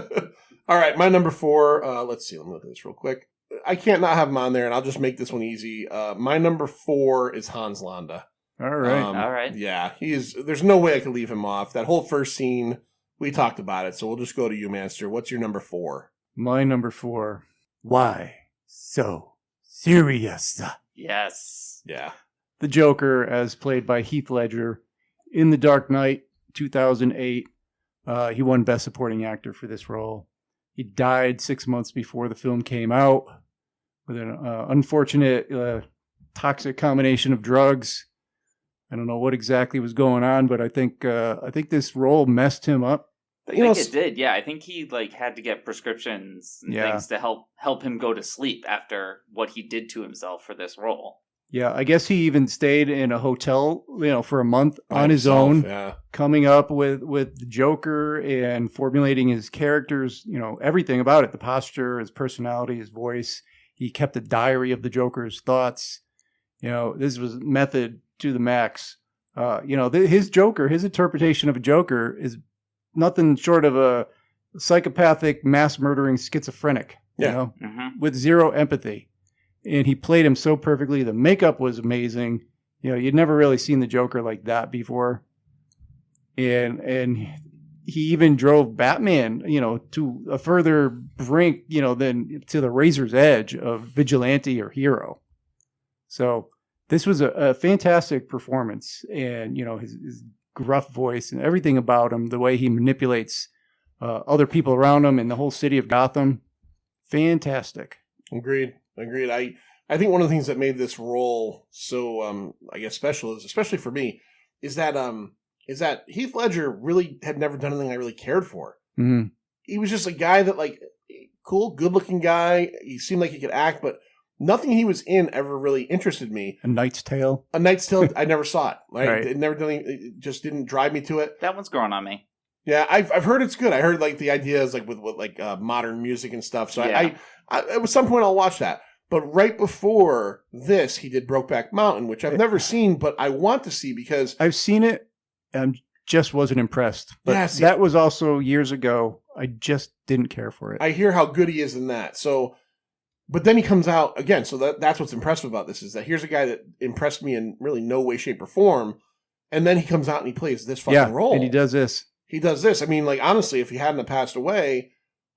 All right, my number 4. Let's see. Let me look at this real quick. I can't not have him on there, and I'll just make this one easy. My number 4 is Hans Landa. All right. All right. Yeah, there's no way I could leave him off. That whole first scene, we talked about it, so we'll just go to you, Manster. What's your number 4? My number 4. Why so serious? Yes. Yeah. The Joker, as played by Heath Ledger in The Dark Knight, 2008. He won Best Supporting Actor for this role. He died 6 months before the film came out with an unfortunate toxic combination of drugs. I don't know what exactly was going on, but I think this role messed him up. I You know, think it did. Yeah, I think he had to get prescriptions and Yeah. things to help him go to sleep after what he did to himself for this role. Yeah, I guess he even stayed in a hotel, for a month By on his himself, own, Yeah. coming up with the Joker and formulating his characters, everything about it, the posture, his personality, his voice. He kept a diary of the Joker's thoughts. This was method to the max. His Joker, his interpretation of a Joker is nothing short of a psychopathic, mass murdering schizophrenic, Yeah. Mm-hmm. with zero empathy. And he played him so perfectly. The makeup was amazing. You'd never really seen the Joker like that before. And he even drove Batman, to a further brink, than to the razor's edge of vigilante or hero. So this was a fantastic performance, and his gruff voice and everything about him, the way he manipulates other people around him and the whole city of Gotham, fantastic. Agreed. I think one of the things that made this role so, I guess, special is, especially for me, is that Heath Ledger really had never done anything I really cared for. Mm-hmm. He was just a guy that, cool, good-looking guy. He seemed like he could act, but nothing he was in ever really interested me. A Knight's Tale. A Knight's Tale, I never saw it. Right. It never done. It just didn't drive me to it. That one's growing on me. Yeah, I've heard it's good. I heard the ideas with modern music and stuff. So Yeah. I at some point I'll watch that. But right before this, he did Brokeback Mountain, which I've never seen, but I want to see because I've seen it and just wasn't impressed. But Yeah, see- that was also years ago. I just didn't care for it. I hear how good he is in that. So, but then he comes out again. So that's what's impressive about this is that here's a guy that impressed me in really no way, shape, or form, and then he comes out and he plays this fucking role. And he does this. He does this. I mean, honestly, if he hadn't have passed away,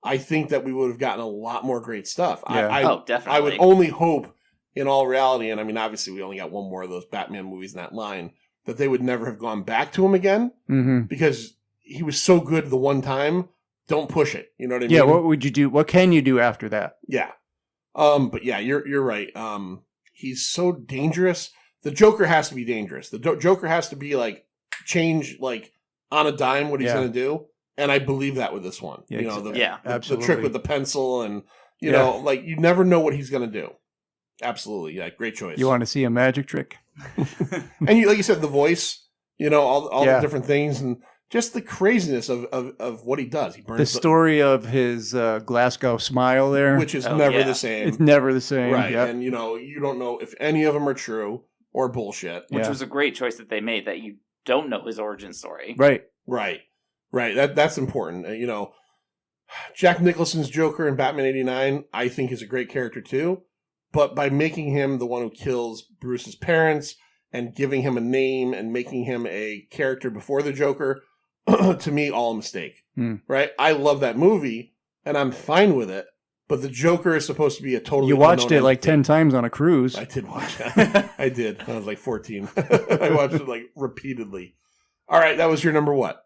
I think that we would have gotten a lot more great stuff. Yeah. Definitely. I would only hope, in all reality, and I mean, obviously, we only got one more of those Batman movies in that line, that they would never have gone back to him again Mm-hmm. because he was so good the one time. Don't push it. You know what I mean? Yeah. What would you do? What can you do after that? Yeah. But yeah, you're right. He's so dangerous. The Joker has to be dangerous. The Joker has to be change like on a dime what he's Yeah. going to do. And I believe that with this one. Yeah, you know, the absolutely. trick with the pencil and, you know, like you never know what he's going to do. Absolutely. Yeah. Great choice. You want to see a magic trick? And you, like you said, the voice, you know, all Yeah. the different things and just the craziness of what he does. He burns The story of his Glasgow smile there. which is never the same. It's never the same. Right. Yep. And, you know, you don't know if any of them are true or bullshit. Which was a great choice that they made, that you don't know his origin story. Right. Right. That's important. You know, Jack Nicholson's Joker in Batman 89, I think is a great character too. But by making him the one who kills Bruce's parents and giving him a name and making him a character before the Joker, to me, all a mistake. Right? I love that movie and I'm fine with it. But the Joker is supposed to be a totally You watched it unknown like entity. 10 times on a cruise. I did watch that. I did. I was like 14. I watched it like repeatedly. All right, that was your number what?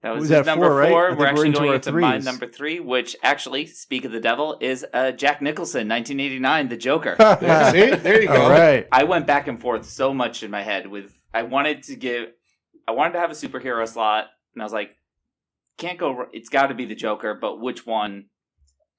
That was Was his that number 4, right? I four. think We're we're actually into going our into my threes. number 3, which actually, speak of the devil, is Jack Nicholson, 1989, The Joker. See? There you go. All right. I went back and forth so much in my head with I wanted to have a superhero slot, and I was like, it's got to be the Joker, but which one?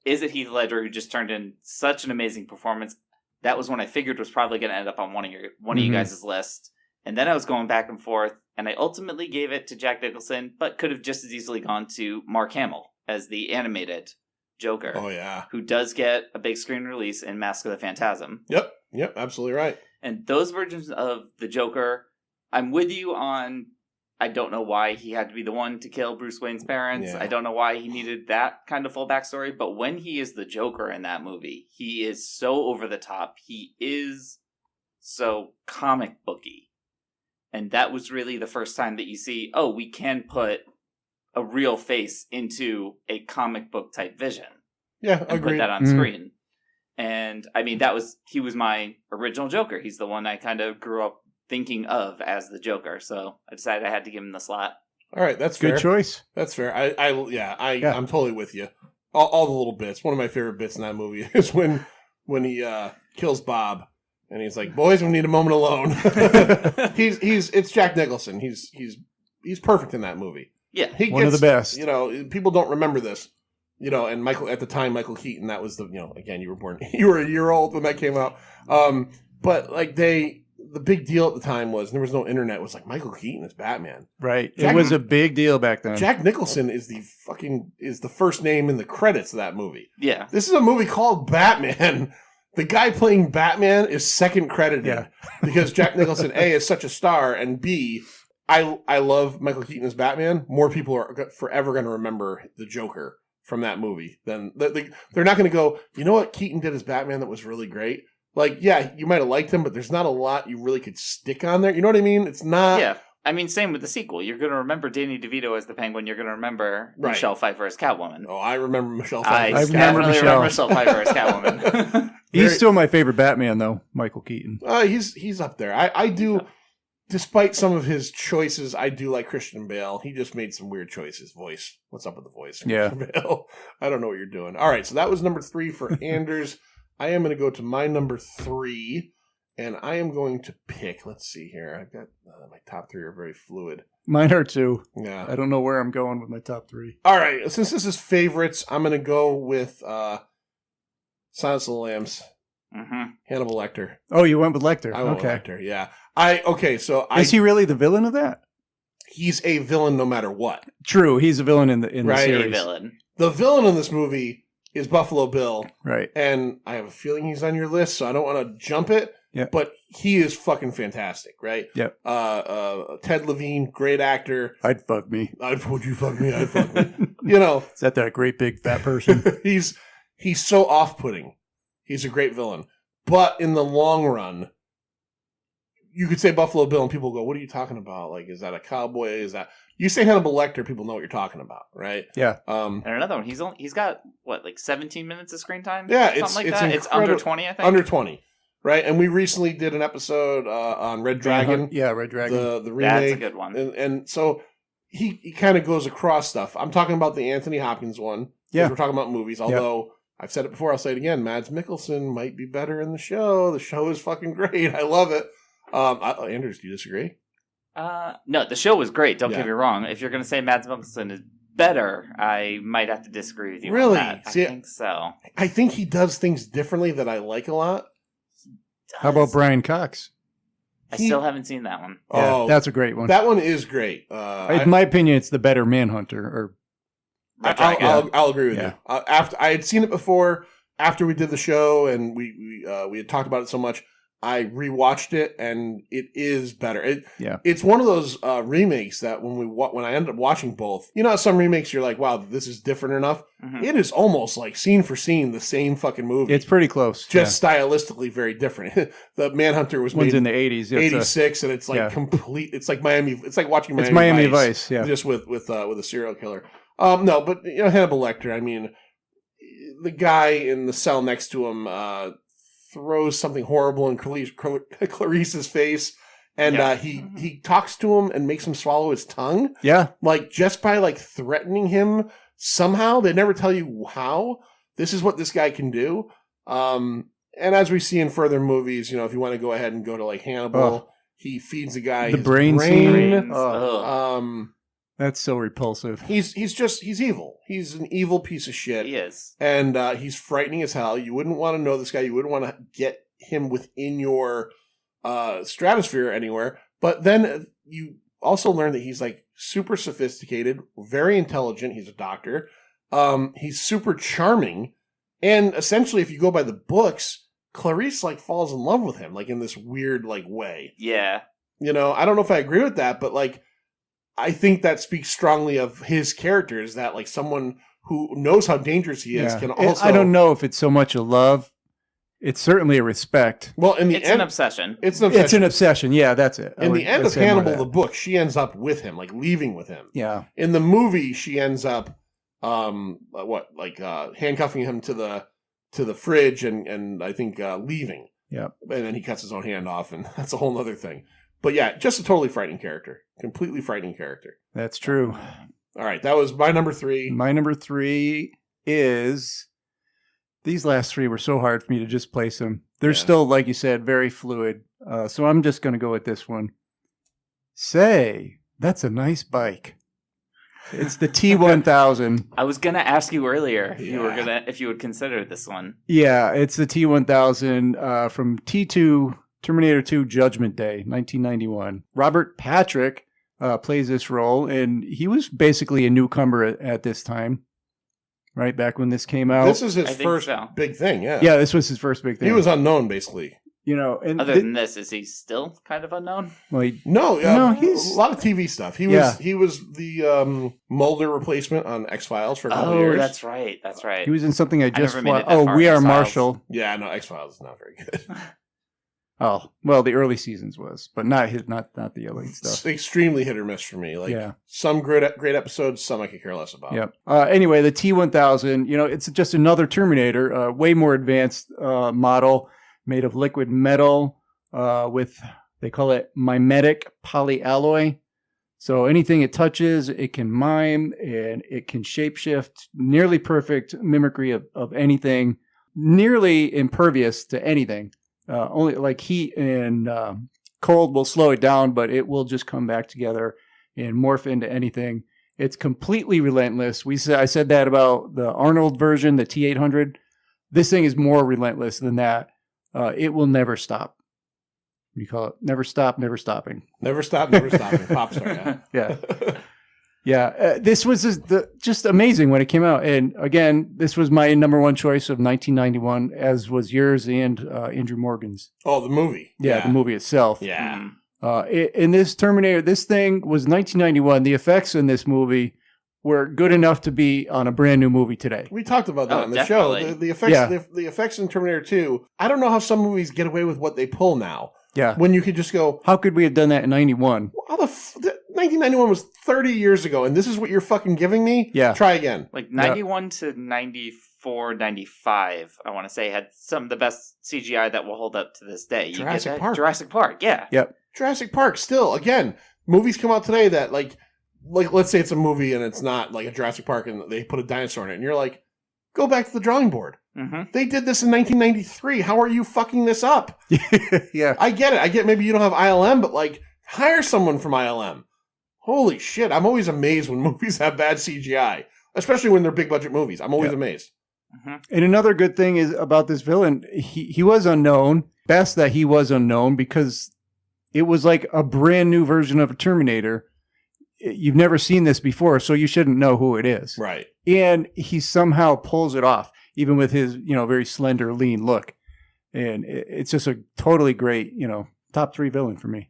Is it Heath Ledger, who just turned in such an amazing performance? That was one I figured was probably going to end up on one of you guys' list. And then I was going back and forth, and I ultimately gave it to Jack Nicholson, but could have just as easily gone to Mark Hamill as the animated Joker. Oh, yeah. Who does get a big screen release in Mask of the Phantasm. Yep, absolutely right. And those versions of the Joker, I'm with you on, I don't know why he had to be the one to kill Bruce Wayne's parents. Yeah. I don't know why he needed that kind of full backstory. But when he is the Joker in that movie, he is so over the top. He is so comic booky. And that was really the first time that you see, oh, we can put a real face into a comic book type vision. Yeah, and agreed. put that on screen. And I mean, he was my original Joker. He's the one I kind of grew up thinking of as the Joker. So I decided I had to give him the slot. All right, that's fair. Good choice. That's fair. I'm totally with you. All the little bits. One of my favorite bits in that movie is when he kills Bob and he's like, "Boys, we need a moment alone." It's Jack Nicholson. He's perfect in that movie. Yeah, One of the best. You know, people don't remember this. You know, and Michael Keaton. That was again, you were a year old when that came out. But like the big deal at the time was there was no internet. Was like Michael Keaton is Batman. Right. It was a big deal back then. Jack Nicholson is the first name in the credits of that movie. Yeah. This is a movie called Batman. The guy playing Batman is second credited because Jack Nicholson, A, is such a star, and B, I love Michael Keaton as Batman. More people are forever going to remember the Joker from that movie than they're not going to go, you know what Keaton did as Batman that was really great? Like, yeah, you might have liked him, but there's not a lot you really could stick on there. You know what I mean? It's not... Yeah. I mean, same with the sequel. You're going to remember Danny DeVito as the Penguin. You're going to remember Michelle Pfeiffer as Catwoman. Oh, I remember Michelle Pfeiffer. I remember Michelle Pfeiffer as Catwoman. He's still my favorite Batman, though, Michael Keaton. He's up there. I do, despite some of his choices, I do like Christian Bale. He just made some weird choices. Voice. What's up with the voice? Yeah. Christian Bale. I don't know what you're doing. All right, so that was number 3 for Anders. I am going to go to my number 3, and I am going to pick. Let's see here. I've got my top 3 are very fluid. Mine are too. Yeah. I don't know where I'm going with my top 3. All right, since this is favorites, I'm going to go with Silence of the Lambs. Mm-hmm. Hannibal Lecter. Oh, you went with Lecter. I went Okay. with Lecter, yeah. Is he really the villain of that? He's a villain no matter what. True, he's a villain in the Right. series. A villain. The villain in this movie is Buffalo Bill. Right. And I have a feeling he's on your list, so I don't want to jump it. Yeah. But he is fucking fantastic, right? Yep. Ted Levine, great actor. I'd fuck me. Would you fuck me? I'd fuck me. You know. Is that great big fat person? he's so off-putting. He's a great villain. But in the long run, you could say Buffalo Bill and people go, what are you talking about? Like, is that a cowboy? Is that... You say Hannibal Lecter, people know what you're talking about, right? Yeah. And another one, he's got, what, like 17 minutes of screen time? Yeah, Something like that? It's under 20, I think? Under 20, right? And we recently did an episode on Red Dragon. Yeah, Red Dragon. The remake. That's a good one. And so he kind of goes across stuff. I'm talking about the Anthony Hopkins one. Yeah. We're talking about movies, although... I've said it before, I'll say it again. Mads Mikkelsen might be better in the show. The show is fucking great. I love it. Anders, do you disagree? No, the show was great. Don't Yeah. get me wrong. If you're going to say Mads Mikkelsen is better, I might have to disagree with you Really? on that. See, I think so. I think he does things differently that I like a lot. How about Brian Cox? I still haven't seen that one. Yeah, Oh, that's a great one. that one is great. In my opinion, it's the better Manhunter. Or I'll agree with Yeah. you. After I had seen it before, after we did the show and we had talked about it so much, I rewatched it and it is better. It's one of those remakes that when I ended up watching both, you know, some remakes you're like, wow, this is different enough. Mhm. It is almost like scene for scene the same fucking movie. it's pretty close. just stylistically very different. The Manhunter was One's made in the 80s. It's 86, and it's like yeah. complete. It's like Miami. It's like watching Miami. It's Miami Vice, Vice. Yeah. just with a serial killer. No, but you know Hannibal Lecter. I mean, the guy in the cell next to him throws something horrible in Clarice's face, and Yeah. he talks to him and makes him swallow his tongue, Yeah. like just by like threatening him somehow. They never tell you how. This is what this guy can do. And as we see in further movies, you know, if you want to go ahead and go to like Hannibal, he feeds the guy The his brain scene. Ugh. That's so repulsive. He's evil. He's an evil piece of shit. He is. And he's frightening as hell. You wouldn't want to know this guy. You wouldn't want to get him within your stratosphere anywhere. But then you also learn that he's like super sophisticated, very intelligent. He's a doctor. He's super charming. And essentially, if you go by the books, Clarice like falls in love with him, like in this weird like way. Yeah. You know, I don't know if I agree with that, but like, I think that speaks strongly of his character, is that like someone who knows how dangerous he is can also. I don't know if it's so much a love. It's certainly a respect. Well, in the It's end, an obsession. It's an obsession. It's an obsession. Yeah, that's it. In the end I'd of say more Hannibal, that. the book, she ends up with him, like leaving with him. Yeah. In the movie, she ends up, handcuffing him to the fridge and I think leaving. Yeah. And then he cuts his own hand off, and that's a whole other thing. But yeah, just a totally frightening character. Completely frightening character. That's true. All right, that was my number 3. My number 3 is... These last 3 were so hard for me to just place them. They're still, like you said, very fluid. So I'm just going to go with this one. Say, that's a nice bike. It's the T1000. I was gonna ask you earlier Yeah. if you would consider this one. Yeah, it's the T1000 from T2 Terminator 2 Judgment Day, 1991. Robert Patrick plays this role, and he was basically a newcomer at this time, right back when this came out. This is his I think first so. big thing, yeah. Yeah, this was his first big thing. He was unknown, basically. you know, and Other than this, is he still kind of unknown? well, No, he's a lot of TV stuff. He was the Mulder replacement on X-Files for a couple Oh, years. that's right. That's right. he was in something I just never made it watched. that Oh, far We in Are X-Files. Marshall. Yeah, no, X-Files is not very good. Oh, well, the early seasons was, but not the elite It's stuff. extremely hit or miss for me. Like Yeah. some great episodes, some I could care less about. Yep. Anyway, the T1000, you know, it's just another Terminator, way more advanced model made of liquid metal with, they call it mimetic polyalloy. So anything it touches, it can mime and it can shapeshift, nearly perfect mimicry of anything, nearly impervious to anything. Only like heat and cold will slow it down, but it will just come back together and morph into anything. It's completely relentless. I said that about the Arnold version, the T800. This thing is more relentless than that. It will never stop. What do you call it? Never stop, never stopping. Never stop, never stopping. Pop star, yeah. Yeah. Yeah. This was just amazing when it came out. And again, this was my number one choice of 1991, as was yours and Andrew Morgan's. Oh, the movie. Yeah, the movie itself. Yeah. In this Terminator, this thing was 1991. The effects in this movie were good enough to be on a brand new movie today. We talked about that on the definitely. show. The effects, the effects in Terminator 2. I don't know how some movies get away with what they pull now. Yeah. When you could just go, How could we have done that in 91? how 1991 was 30 years ago, and this is what you're fucking giving me? Yeah. Try again. Like 91 to 94, 95, I want to say, had some of the best CGI that will hold up to this day. You get Jurassic that? Park. Jurassic Park, yeah. Yep. Jurassic Park, still, again, movies come out today that, like let's say it's a movie and it's not like a Jurassic Park and they put a dinosaur in it, and you're like, go back to the drawing board. Mm-hmm. They did this in 1993. How are you fucking this up? Yeah. I get it. I get maybe you don't have ILM, but like, Hire someone from ILM. Holy shit, I'm always amazed when movies have bad CGI, especially when they're big budget movies. I'm always amazed. Mm-hmm. And another good thing is about this villain, he was unknown. Best that he was unknown because it was like a brand new version of a Terminator. You've never seen this before, so you shouldn't know who it is. Right. And he somehow pulls it off, even with his, very slender, lean look. And it's just a totally great, top 3 villain for me.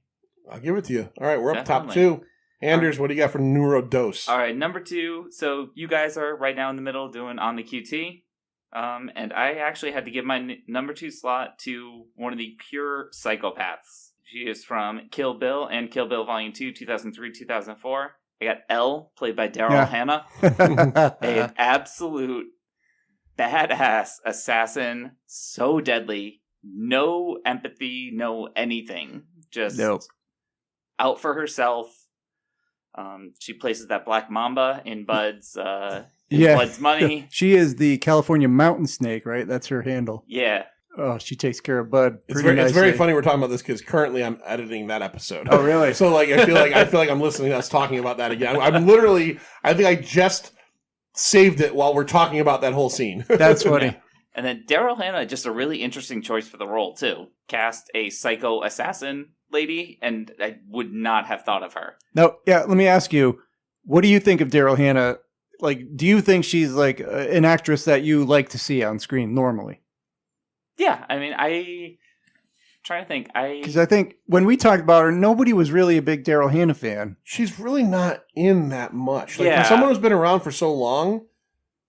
I'll give it to you. All right, we're up Definitely. top 2. Anders, what do you got for Neuro Dose? All right, number 2. So you guys are right now in the middle doing On the QT. And I actually had to give my number 2 slot to one of the pure psychopaths. She is from Kill Bill and Kill Bill Volume 2, 2003-2004. I got Elle, played by Daryl Hannah. An absolute badass assassin. So deadly. No empathy, no anything. Just out for herself. She places that black mamba in Bud's Bud's money. She is the California mountain snake, right? That's her handle. Yeah. Oh, she takes care of Bud. It's very funny we're talking about this because currently I'm editing that episode. Oh, really? So I feel like I'm listening to us talking about that again. I think I just saved it while we're talking about that whole scene. That's funny. Yeah. And then Daryl Hannah, just a really interesting choice for the role too. Cast a psycho assassin lady, and I would not have thought of her. No, yeah. Let me ask you, what do you think of Daryl Hannah? Like, do you think she's like an actress that you like to see on screen normally? Yeah, I mean, I'm trying to think. Because I think when we talked about her, nobody was really a big Daryl Hannah fan. She's really not in that much. For Yeah. someone who's been around for so long,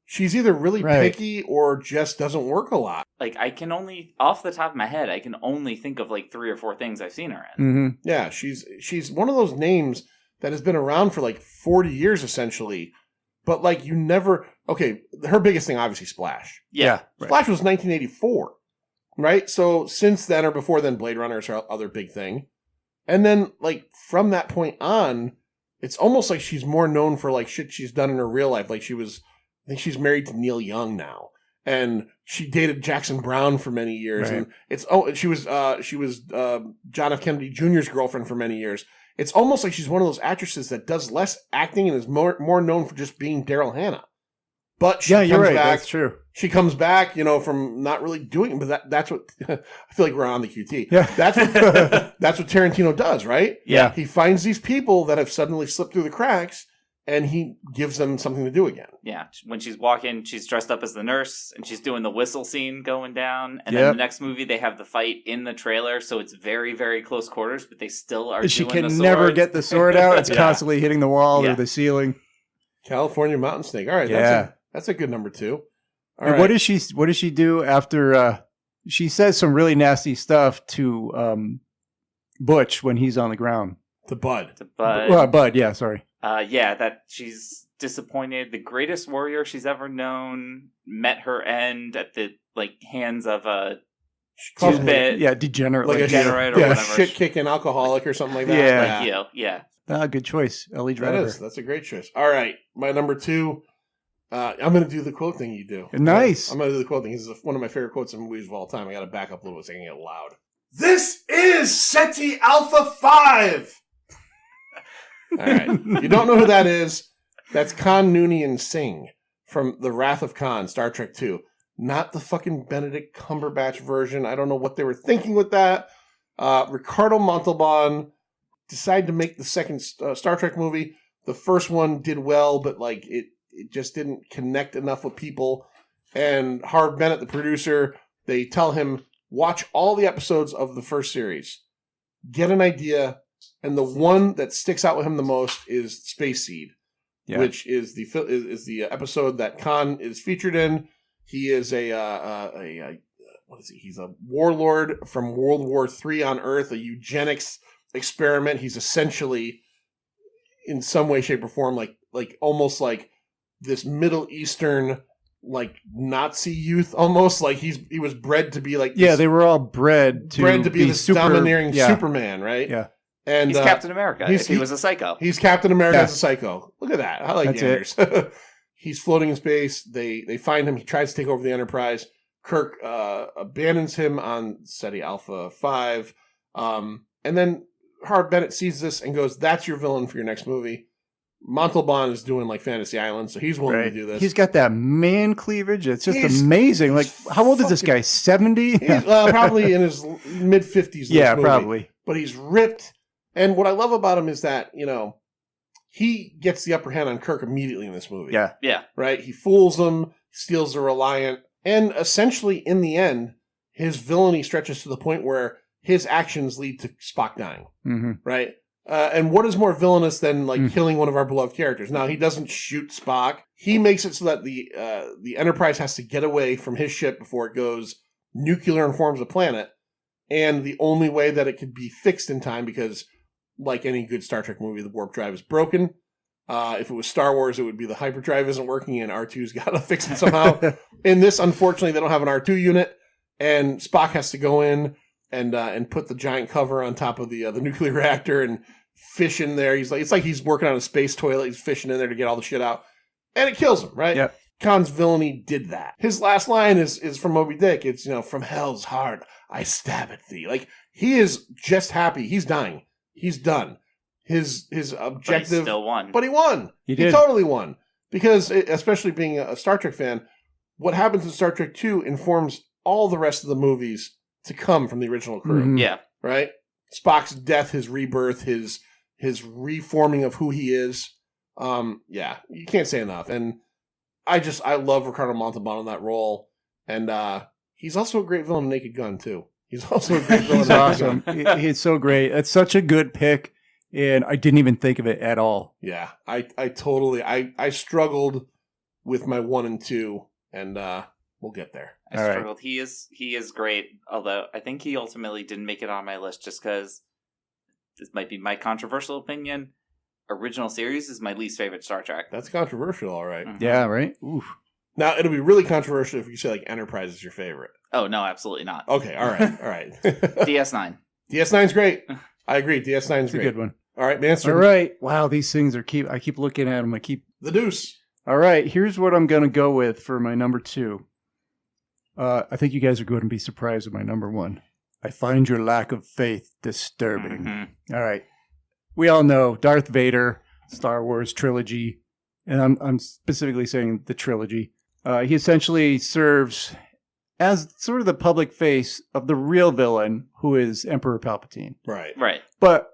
she's either really picky or just doesn't work a lot. Like, I can only, off the top of my head, I can only think of like 3 or 4 things I've seen her in. Mm-hmm. Yeah, she's one of those names that has been around for like 40 years essentially, but like you never. Okay, her biggest thing obviously Splash. Yeah. Splash was 1984, right? So since then or before then, Blade Runner is her other big thing, and then like from that point on, it's almost like she's more known for like shit she's done in her real life. Like I think she's married to Neil Young now, and she dated Jackson Brown for many years, Right. and she was John F. Kennedy Jr.'s girlfriend for many years. It's almost like she's one of those actresses that does less acting and is more known for just being Daryl Hannah. But she You're comes right. back. That's true. She comes back, from not really doing it, but that's what I feel like we're on the QT. Yeah. That's what Tarantino does, right? Yeah. He finds these people that have suddenly slipped through the cracks, and he gives them something to do again. Yeah. When she's walking, she's dressed up as the nurse, and she's doing the whistle scene going down. And then the next movie, they have the fight in the trailer, so it's very, very close quarters, but they still are She doing the can swords. never get the sword out. It's Yeah. constantly hitting the wall Yeah. or the ceiling. California Mountain Snake. All right, Yeah. that's a good number 2. All And right. what does she do after she says some really nasty stuff to Butch when he's on the ground? The Bud. Bud, yeah, sorry. That she's disappointed. The greatest warrior she's ever known met her end at the hands of a calls two-bit degenerate. Like a degenerate or like a whatever. shit-kicking alcoholic or something like that. Yeah. Yeah. Good choice, Ellie Driver. That's a great choice. All right, my number 2. I'm going to do the quote thing you do. Nice. I'm going to do the quote thing. This is one of my favorite quotes in movies of all time. I got to back up a little bit so I can get it loud. This is SETI Alpha 5! All right. You don't know who that is? That's Khan Noonien Singh from The Wrath of Khan, Star Trek II. Not the fucking Benedict Cumberbatch version. I don't know what they were thinking with that. Ricardo Montalban decided to make the second Star Trek movie. The first one did well, but it just didn't connect enough with people. And Harv Bennett, the producer, they tell him, watch all the episodes of the first series. Get an idea. And the one that sticks out with him the most is Space Seed, which is the episode that Khan is featured in. He is what is he? He's a warlord from World War III on Earth, a eugenics experiment. He's essentially, in some way, shape, or form, like almost like this Middle Eastern Nazi youth, almost like he was bred to be like this, they were all bred to be this domineering Superman, right? Yeah. And he's Captain America. He was a psycho. He's Captain America as a psycho. Look at that. I like That's Anders. He's floating in space. They find him. He tries to take over the Enterprise. Kirk abandons him on SETI Alpha 5. And then Harv Bennett sees this and goes, "That's your villain for your next movie." Montalban is doing like Fantasy Island, so he's willing to do this. He's got that man cleavage. It's just He's amazing. Like, how old is this guy? 70? He's probably in his mid 50s. Yeah, probably. But he's ripped. And what I love about him is that, he gets the upper hand on Kirk immediately in this movie. Yeah. Right? He fools him, steals the Reliant, and essentially, in the end, his villainy stretches to the point where his actions lead to Spock dying. Mm-hmm. Right? And what is more villainous than killing one of our beloved characters? Now, he doesn't shoot Spock. He makes it so that the Enterprise has to get away from his ship before it goes nuclear and forms a planet. And the only way that it could be fixed in time, because like any good Star Trek movie, the warp drive is broken. If it was Star Wars, it would be the hyperdrive isn't working and R2's got to fix it somehow. In this, unfortunately, they don't have an R2 unit, and Spock has to go in and put the giant cover on top of the nuclear reactor and fish in there. It's like he's working on a space toilet. He's fishing in there to get all the shit out, and it kills him. Right? Yep. Khan's villainy did that. His last line is from Moby Dick. It's from hell's heart I stab at thee. Like, he is just happy. He's dying. He's done. His objective, but he still won. But he won. He did. He totally won. Because especially being a Star Trek fan, what happens in Star Trek 2 informs all the rest of the movies to come from the original crew. Mhm. Yeah. Right? Spock's death, his rebirth, his reforming of who he is. Yeah, you can't say enough. And I love Ricardo Montalban in that role. And he's also a great villain in Naked Gun, too. He's also a great villain. He's awesome. He's so great. It's such a good pick, and I didn't even think of it at all. Yeah, I totally struggled with my 1 and 2, and we'll get there. I All right. struggled. He is great, although I think he ultimately didn't make it on my list just because this might be my controversial opinion. Original series is my least favorite Star Trek. That's controversial, all right. Mhm. Yeah, right? Oof. Now, it'll be really controversial if you say, like, Enterprise is your favorite. Oh, no, absolutely not. Okay, all right. DS9. DS9's great. I agree, DS9's It's a great. good one. All right, Manster. All right. Wow, these things I keep looking at them. The Deuce. All right, here's what I'm going to go with for my number 2. I think you guys are going to be surprised with my number 1. I find your lack of faith disturbing. Mhm. All right. We all know Darth Vader, Star Wars trilogy, and I'm specifically saying the trilogy. He essentially serves as sort of the public face of the real villain, who is Emperor Palpatine. Right. Right. But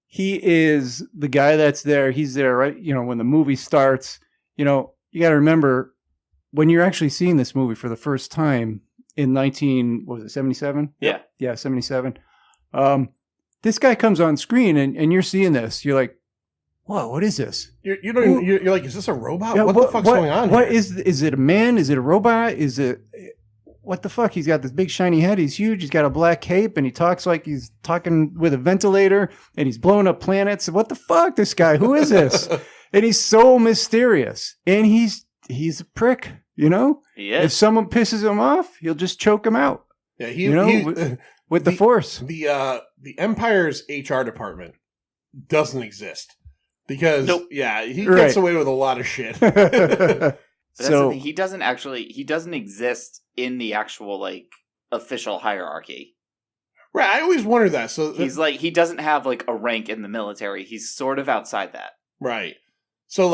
he is the guy that's there. He's there, right? When the movie starts, you got to remember when you're actually seeing this movie for the first time in 77? Yeah. Yeah, 77. This guy comes on screen and you're seeing this. You're like, whoa, what is this? You're like, is this a robot? Yeah, what the fuck's going on What here? is it a man? Is it a robot? Is it what the fuck? He's got this big shiny head. He's huge. He's got a black cape and he talks like he's talking with a ventilator and he's blowing up planets. What the fuck? This guy, who is this? And he's so mysterious. And he's a prick, He If is. someone pisses him off, he'll just choke him out. Yeah, With the Force. The Empire's HR department doesn't exist because Nope. yeah, he Right. gets away with a lot of shit. But that's the So thing, he doesn't exist in the actual, official hierarchy. Right, I always wondered that. So He doesn't have, a rank in the military. He's sort of outside that. right. So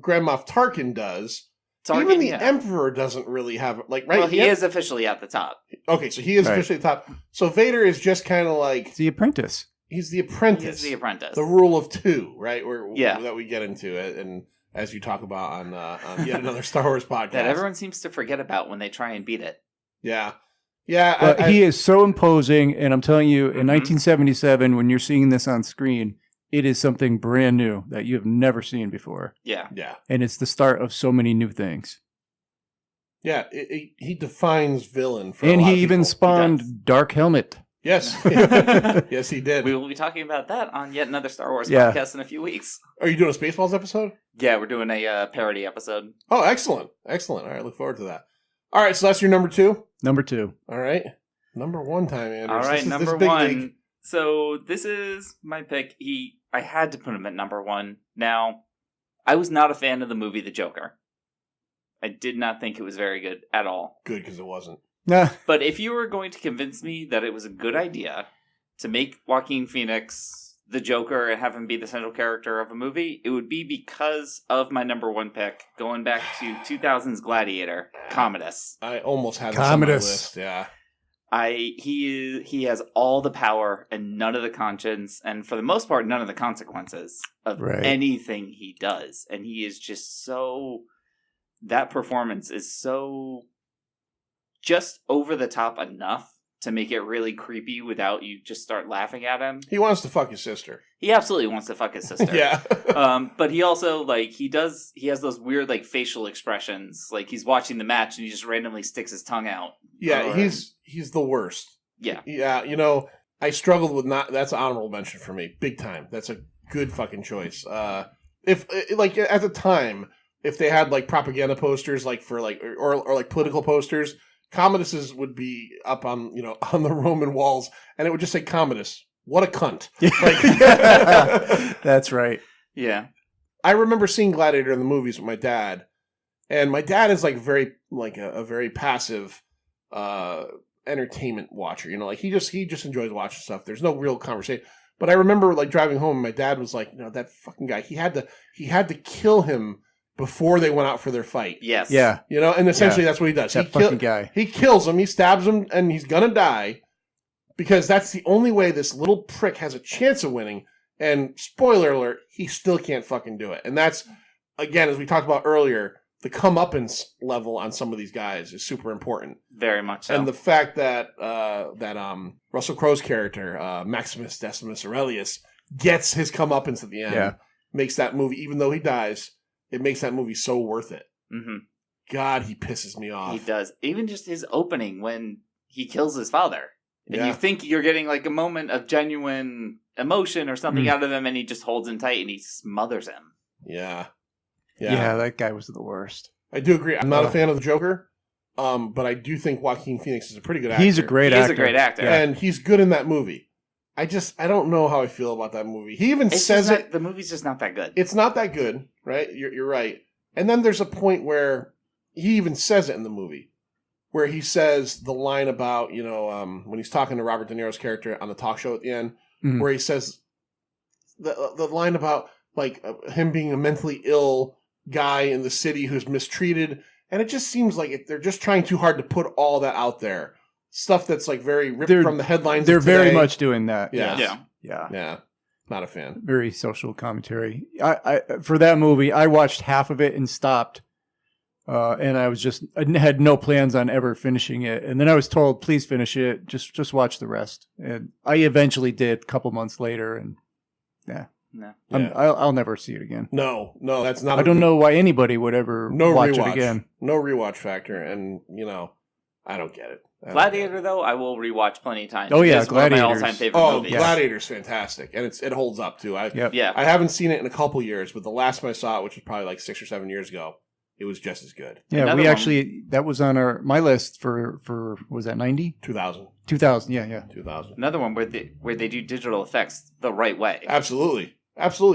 Grand Moff Tarkin does. Tarkin, Even the yeah. Emperor doesn't really have right. Well, he is officially at the top. Okay, so he is Right. officially top. So Vader is just kind of like the apprentice. he's the apprentice. He's the apprentice. The rule of 2, right? Yeah. That we get into it, and as you talk about on yet another Star Wars podcast. that everyone seems to forget about when they try and beat it. Yeah. Yeah. But he is so imposing, and I'm telling you, in Mhm. 1977, when you're seeing this on screen, it is something brand new that you have never seen before. Yeah. Yeah. And it's the start of so many new things. Yeah. He defines villain for a And lot he of even people. spawned Dark Helmet. Yes. Yes, he did. We will be talking about that on yet another Star Wars Yeah. podcast in a few weeks. Are you doing a Spaceballs episode? Yeah, we're doing a parody episode. Oh, excellent. Excellent. All right. Look forward to that. All right. So that's your number 2. Number 2. All right. Number 1 time, Anders. All This right, is number big 1. league. So this is my pick. I had to put him at number 1. Now, I was not a fan of the movie The Joker. I did not think it was very good at all. Good, because it wasn't. Nah. But if you were going to convince me that it was a good idea to make Joaquin Phoenix the Joker and have him be the central character of a movie, it would be because of my number one pick, going back to 2000's Gladiator, Commodus. I almost had this on my list. Yeah. He has all the power and none of the conscience, and for the most part, none of the consequences of anything he does. And he is just so... That performance is so just over the top enough to make it really creepy without you just start laughing at him. He wants to fuck his sister. He absolutely wants to fuck his sister. Yeah. But he also, like, he has those weird, like, facial expressions. Like, he's watching the match and he just randomly sticks his tongue out. Yeah, he's the worst. Yeah. Yeah, you know, I struggled with that's an honorable mention for me. Big time. That's a good fucking choice. If, like, at the time, if they had, like, propaganda posters, like, for, like, or like, political posters, Commodus's would be up on, you know, on the Roman walls, and it would just say Commodus. What a cunt. Like, that's right. Yeah. I remember seeing Gladiator in the movies with my dad, and my dad is like a very passive entertainment watcher. You know, like he just enjoys watching stuff. There's no real conversation. But I remember like driving home, and my dad was like, you know, that fucking guy, he had to kill him before they went out for their fight. Yes. Yeah. You know, and essentially that's what he does. That fucking guy. He kills him, he stabs him, and he's gonna die because that's the only way this little prick has a chance of winning. And spoiler alert, he still can't fucking do it. And that's, again, as we talked about earlier, the comeuppance level on some of these guys is super important. Very much so. And the fact that Russell Crowe's character, Maximus Decimus Aurelius, gets his comeuppance at the end makes that movie, even though he dies, it makes that movie so worth it. Mm-hmm. God, he pisses me off. He does. Even just his opening when he kills his father. And you think you're getting like a moment of genuine emotion or something out of him, and he just holds him tight and he smothers him. Yeah, that guy was the worst. I do agree. I'm not a fan of the Joker, but I do think Joaquin Phoenix is a pretty good actor. He's a great actor. And he's good in that movie. I don't know how I feel about that movie. He even says it. The movie's just not that good. It's not that good, right? You're right. And then there's a point where he even says it in the movie, where he says the line about, you know, when he's talking to Robert De Niro's character on the talk show at the end, where he says the line about like him being a mentally ill guy in the city who's mistreated, and it just seems like they're just trying too hard to put all that out there. Stuff that's like very ripped from the headlines. They're of today. very much doing that. Yeah. Not a fan. Very social commentary. I for that movie, I watched half of it and stopped. And I had no plans on ever finishing it. And then I was told, please finish it. Just watch the rest. And I eventually did a couple months later. And I'll never see it again. No, that's not. I don't know why anybody would ever watch it again. No rewatch factor. And, you know, I don't get it. Gladiator, though, I will rewatch plenty of times. Oh, yeah, Gladiator. One of my all-time favorite movies. Gladiator's fantastic. And it holds up, too. I haven't seen it in a couple years, but the last time I saw it, which was probably like 6 or 7 years ago, it was just as good. Yeah, that was on my list for was that 90? 2000. 2000, yeah. 2000. Another one where they do digital effects the right way. Absolutely.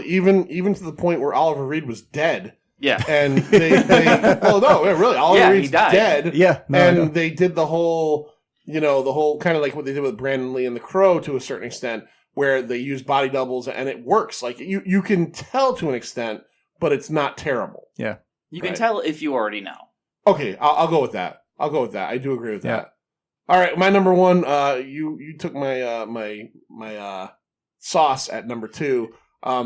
Even to the point where Oliver Reed was dead. Yeah. And they really, Oliver Reed's dead. Yeah. And they did the whole kind of like what they did with Brandon Lee and The Crow to a certain extent, where they use body doubles and it works. Like you can tell to an extent, but it's not terrible. Yeah. You can tell if you already know. Okay, I'll go with that. I do agree with that. All right, my number one. You took my my sauce at number 2. I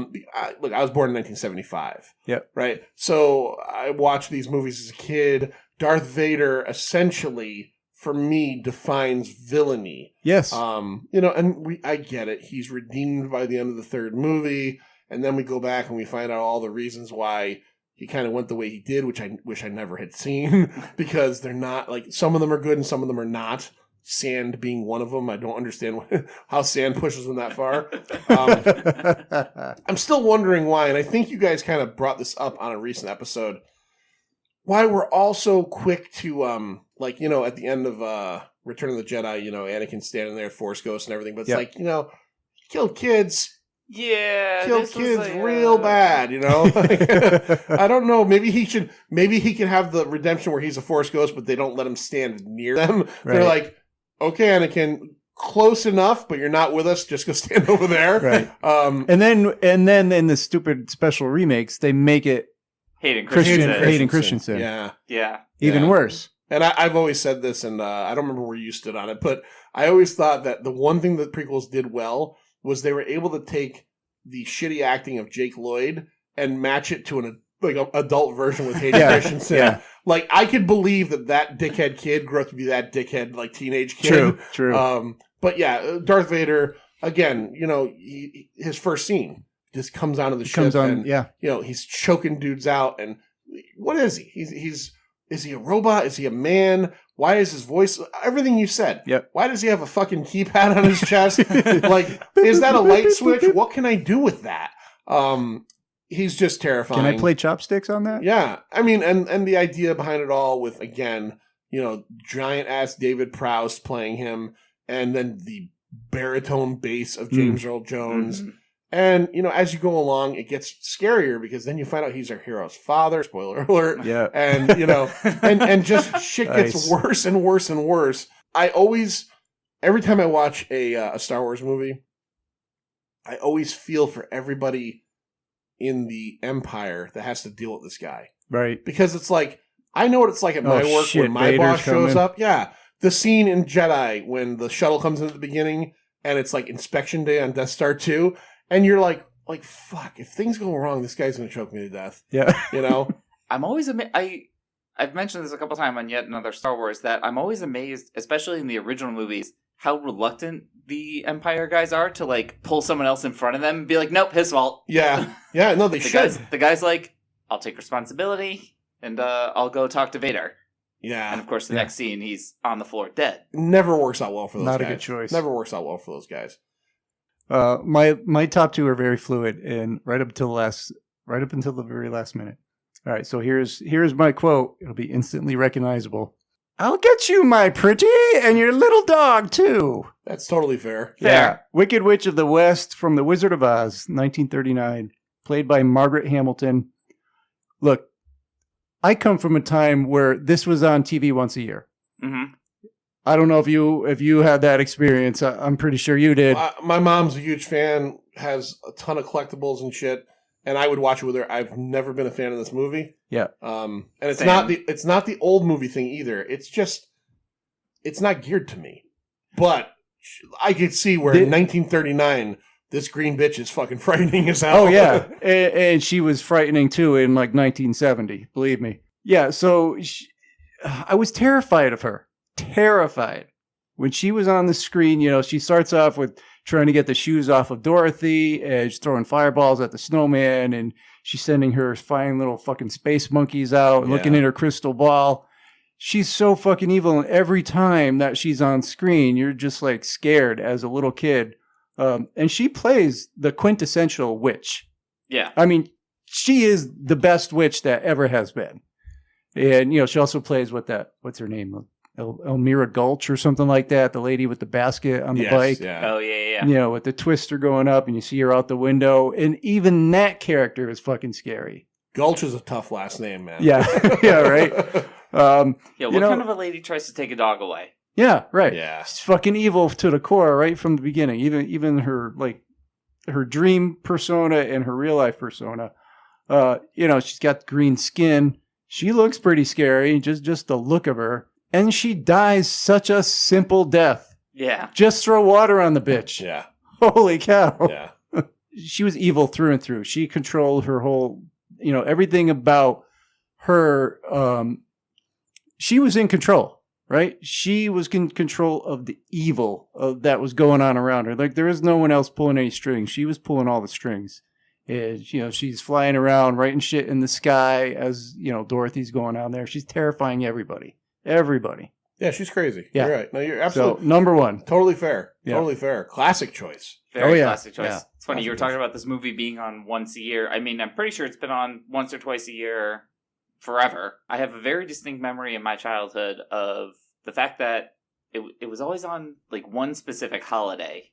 was born in 1975. Yep. Right. So I watched these movies as a kid. Darth Vader essentially, for me, defines villainy. Yes. I get it. He's redeemed by the end of the third movie, and then we go back and we find out all the reasons why he kind of went the way he did, which I wish I never had seen, because they're not, like, some of them are good and some of them are not. Sand being one of them. I don't understand how sand pushes them that far. I'm still wondering why, and I think you guys kind of brought this up on a recent episode, why we're all so quick to, at the end of Return of the Jedi, Anakin standing there, Force Ghost and everything, but it's like, killed kids. Yeah, killed kids real bad, I don't know. Maybe he can have the redemption where he's a Force Ghost, but they don't let him stand near them. Right. They're like, okay, Anakin, close enough, but you're not with us. Just go stand over there. Right. And then in the stupid special remakes, they make it Hayden Hayden Christensen. Christensen. Yeah. Even worse. And I've always said this, and I don't remember where you stood on it, but I always thought that the one thing that prequels did well was they were able to take the shitty acting of Jake Lloyd and match it to an adult version with Hayden Christensen. Yeah. Like, I could believe that dickhead kid grew up to be that dickhead, like, teenage kid. True. But yeah, Darth Vader, again, his first scene just comes out of the ship. He's choking dudes out. And what is he? Is he a robot? Is he a man? Why is his voice? Everything you said. Yep. Why does he have a fucking keypad on his chest? Like, is that a light switch? What can I do with that? He's just terrifying. Can I play chopsticks on that? Yeah. I mean, and the idea behind it all with, again, giant ass David Prowse playing him, and then the baritone bass of James Earl Jones. Mm-hmm. And, as you go along, it gets scarier because then you find out he's our hero's father. Spoiler alert. Yeah. And, and just shit gets worse and worse and worse. Every time I watch a Star Wars movie, I always feel for everybody in the Empire that has to deal with this guy. Right. Because it's like, I know what it's like at my work when my boss shows up. Yeah. The scene in Jedi when the shuttle comes in at the beginning and it's like inspection day on Death Star 2. And you're like, fuck, if things go wrong, this guy's going to choke me to death. Yeah. I'm always amazed. I've mentioned this a couple times on yet another Star Wars, that I'm always amazed, especially in the original movies, how reluctant the Empire guys are to, like, pull someone else in front of them and be like, nope, his fault. Yeah. Yeah, no, they should. The guy's like, I'll take responsibility and I'll go talk to Vader. Yeah. And of course, the next scene, he's on the floor dead. Never works out well for those guys. Not a good choice. Never works out well for those guys. My top two are very fluid, and right up until the very last minute. All right, so here's my quote. It'll be instantly recognizable. I'll get you, my pretty, and your little dog too. That's totally fair. Yeah, Wicked Witch of the West from The Wizard of Oz, 1939, played by Margaret Hamilton. Look, I come from a time where this was on TV once a year. Mm-hmm. I don't know if you had that experience. I'm pretty sure you did. My mom's a huge fan, has a ton of collectibles and shit, and I would watch it with her. I've never been a fan of this movie. Yeah. And it's not the old movie thing either. It's just, it's not geared to me. But I could see where in 1939, this green bitch is fucking frightening as hell. Oh yeah, and she was frightening too in like 1970. Believe me. Yeah. So I was terrified of her. Terrified when she was on the screen. She starts off with trying to get the shoes off of Dorothy, and she's throwing fireballs at the snowman, and she's sending her fine little fucking space monkeys out and looking at her crystal ball. She's so fucking evil, and every time that she's on screen, you're just like scared as a little kid. And she plays the quintessential witch. Yeah. I mean, she is the best witch that ever has been. And, she also plays what's her name? Elmira Gulch or something like that, the lady with the basket on the bike. Yeah. Oh, yeah. With the twister going up and you see her out the window. And even that character is fucking scary. Gulch is a tough last name, man. Yeah. Yeah, right. What kind of a lady tries to take a dog away? Yeah, right. Yeah. She's fucking evil to the core right from the beginning. Even her, like, her dream persona and her real life persona. She's got green skin. She looks pretty scary, just the look of her. And she dies such a simple death. Yeah. Just throw water on the bitch. Yeah. Holy cow. Yeah. She was evil through and through. She controlled her whole, everything about her. She was in control, right? She was in control of the evil that was going on around her. Like, there is no one else pulling any strings. She was pulling all the strings. And, she's flying around, writing shit in the sky as, Dorothy's going on there. She's terrifying everybody. Everybody. Yeah, she's crazy. Yeah. You're right. No, you're absolutely. So, number one. Totally fair. Yeah. Totally fair. Classic choice. Very classic choice. Yeah. It's funny, Classic you were talking about this movie being on once a year. I mean, I'm pretty sure it's been on once or twice a year forever. I have a very distinct memory in my childhood of the fact that it was always on, like, one specific holiday.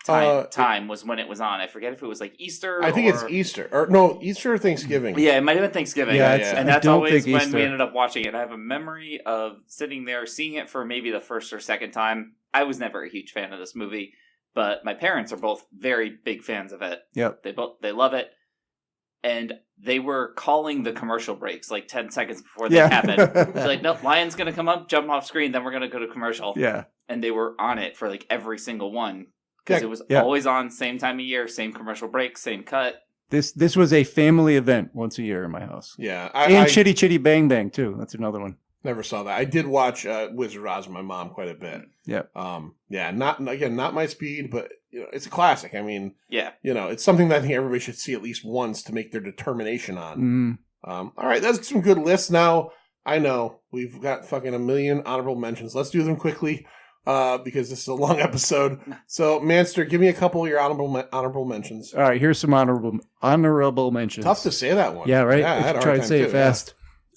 Time was when it was on. I forget if it was like Easter. I think it's Easter. Or no, Easter or Thanksgiving. Yeah, it might have been Thanksgiving. Yeah, and that's always when Easter. we ended up watching it. I have a memory of sitting there, seeing it for maybe the first or second time, I was never a huge fan of this movie, but my parents are both very big fans of it. Yep. They love it. And they were calling the commercial breaks like 10 seconds before they happened. They're like, nope, lion's going to come up, jump off screen, then we're going to go to commercial. Yeah. And they were on it for like every single one. Because it was always on, same time of year, same commercial break, same cut. This was a family event once a year in my house. Yeah. And Chitty Chitty Bang Bang, too. That's another one. Never saw that. I did watch Wizard of Oz with my mom quite a bit. Yeah. Yeah, not my speed, but it's a classic. I mean, yeah. It's something that I think everybody should see at least once to make their determination on. Mm. All right, that's some good lists. Now, I know we've got fucking a million honorable mentions. Let's do them quickly because this is a long episode. So, Manster, give me a couple of your honorable mentions. All right, here's some honorable mentions. Tough to say that one. Yeah, right? Yeah, I had a Try hard to say time it too, fast.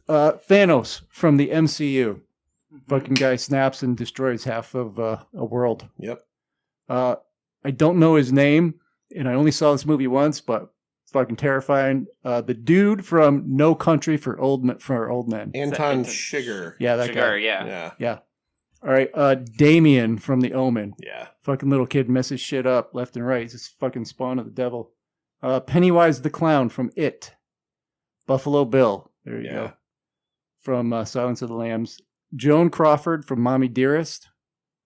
Thanos from the MCU. Fucking guy snaps and destroys half of a world. Yep. I don't know his name, and I only saw this movie once, but fucking terrifying. The dude from No Country for Old Men. Anton Chigurh. Yeah, that guy. Yeah. All right, Damien from The Omen. Yeah. Fucking little kid messes shit up left and right. He's just fucking spawn of the devil. Pennywise the Clown from It. Buffalo Bill. There you go. From Silence of the Lambs. Joan Crawford from Mommy Dearest.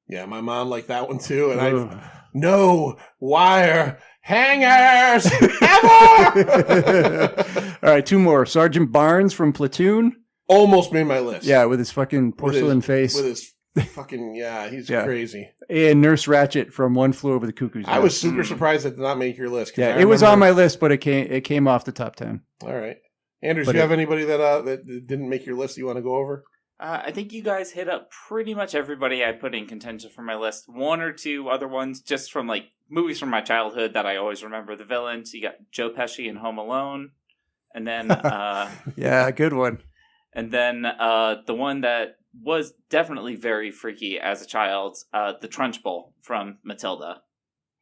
Yeah, my mom liked that one too, and I've no wire hangers ever. All right, two more. Sergeant Barnes from Platoon. Almost made my list. Yeah, with his fucking porcelain face. With his fucking he's crazy. And Nurse Ratched from One Flew Over the Cuckoo's Nest. I was super surprised that did not make your list. Yeah, it was on my list, but it came off the top 10. All right, Anders, do you have anybody that didn't make your list that you want to go over? I think you guys hit up pretty much everybody I put in contention for my list. One or two other ones just from like movies from my childhood that I always remember the villains. You got Joe Pesci in Home Alone. And then... yeah, good one. And then the one that was definitely very freaky as a child, the Trunchbull from Matilda.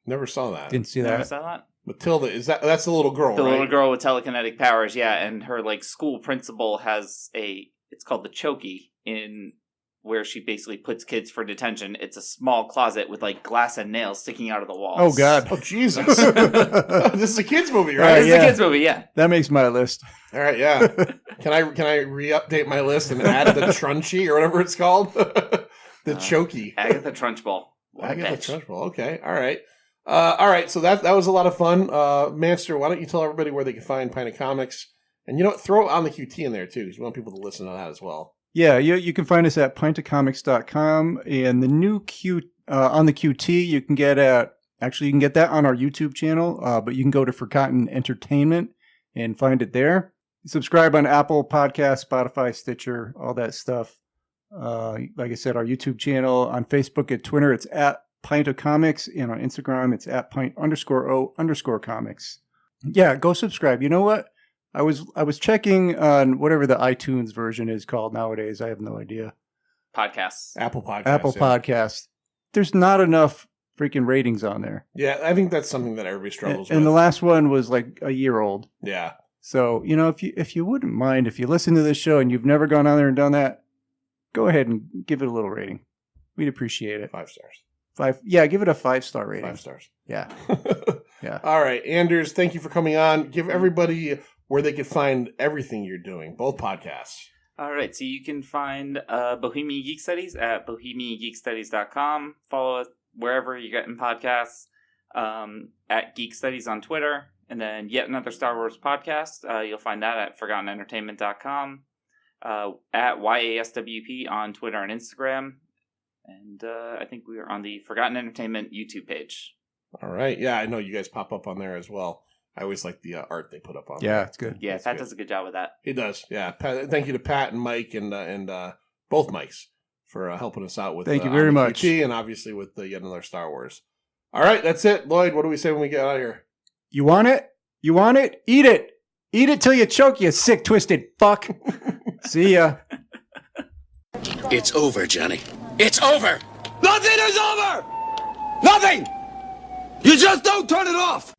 Never saw that. Didn't see that. Never saw that? Matilda, that's the little girl, the right? Little girl with telekinetic powers, yeah. And her like school principal has it's called the Chokey, in where she basically puts kids for detention. It's a small closet with like glass and nails sticking out of the walls. Oh God! Oh Jesus! This is a kids movie, right? This is a kids movie, yeah. That makes my list. All right, yeah. Can I re-update my list and add the Trunchy or whatever it's called? The Chokey. Agatha Trunchbull. Agatha Trunchbull. Okay, all right. All right, so that was a lot of fun. Manster, why don't you tell everybody where they can find Pint of Comics? And throw on the QT in there, too, because we want people to listen to that as well. Yeah, you can find us at pintofcomics.com, and the new on the QT you can get that on our YouTube channel, but you can go to Forgotten Entertainment and find it there. Subscribe on Apple Podcasts, Spotify, Stitcher, all that stuff. Like I said, our YouTube channel, on Facebook and Twitter, it's at Pint of Comics, and on Instagram, it's at Pint_O_comics. Yeah, go subscribe. You know what? I was checking on whatever the iTunes version is called nowadays. I have no idea. Podcasts. Apple Podcasts. Podcasts. There's not enough freaking ratings on there. Yeah, I think that's something that everybody struggles with. And the last one was like a year old. Yeah. So, if you wouldn't mind, if you listen to this show and you've never gone on there and done that, go ahead and give it a little rating. We'd appreciate it. 5 stars. Give it a 5-star rating. 5 stars. Yeah. Yeah. All right, Anders, thank you for coming on. Give everybody where they could find everything you're doing, both podcasts. All right, so you can find Bohemian Geek Studies at bohemiangeekstudies.com. Follow us wherever you're getting podcasts, at Geek Studies on Twitter, and then Yet Another Star Wars Podcast. You'll find that at ForgottenEntertainment.com, at YASWP on Twitter and Instagram, and I think we are on the Forgotten Entertainment YouTube page. All right, yeah, I know you guys pop up on there as well. I always like the art they put up on. Yeah, there. it's good. Yeah, Pat does a good job with that. He does. Yeah. Pat, thank you to Pat and Mike and both Mikes for helping us out with. Thank you very much. QT and obviously with Yet Another Star Wars. All right, that's it, Lloyd. What do we say when we get out of here? You want it? You want it? Eat it. Eat it till you choke, you sick, twisted fuck. See ya. It's over, Johnny. It's over. Nothing is over. Nothing. You just don't turn it off.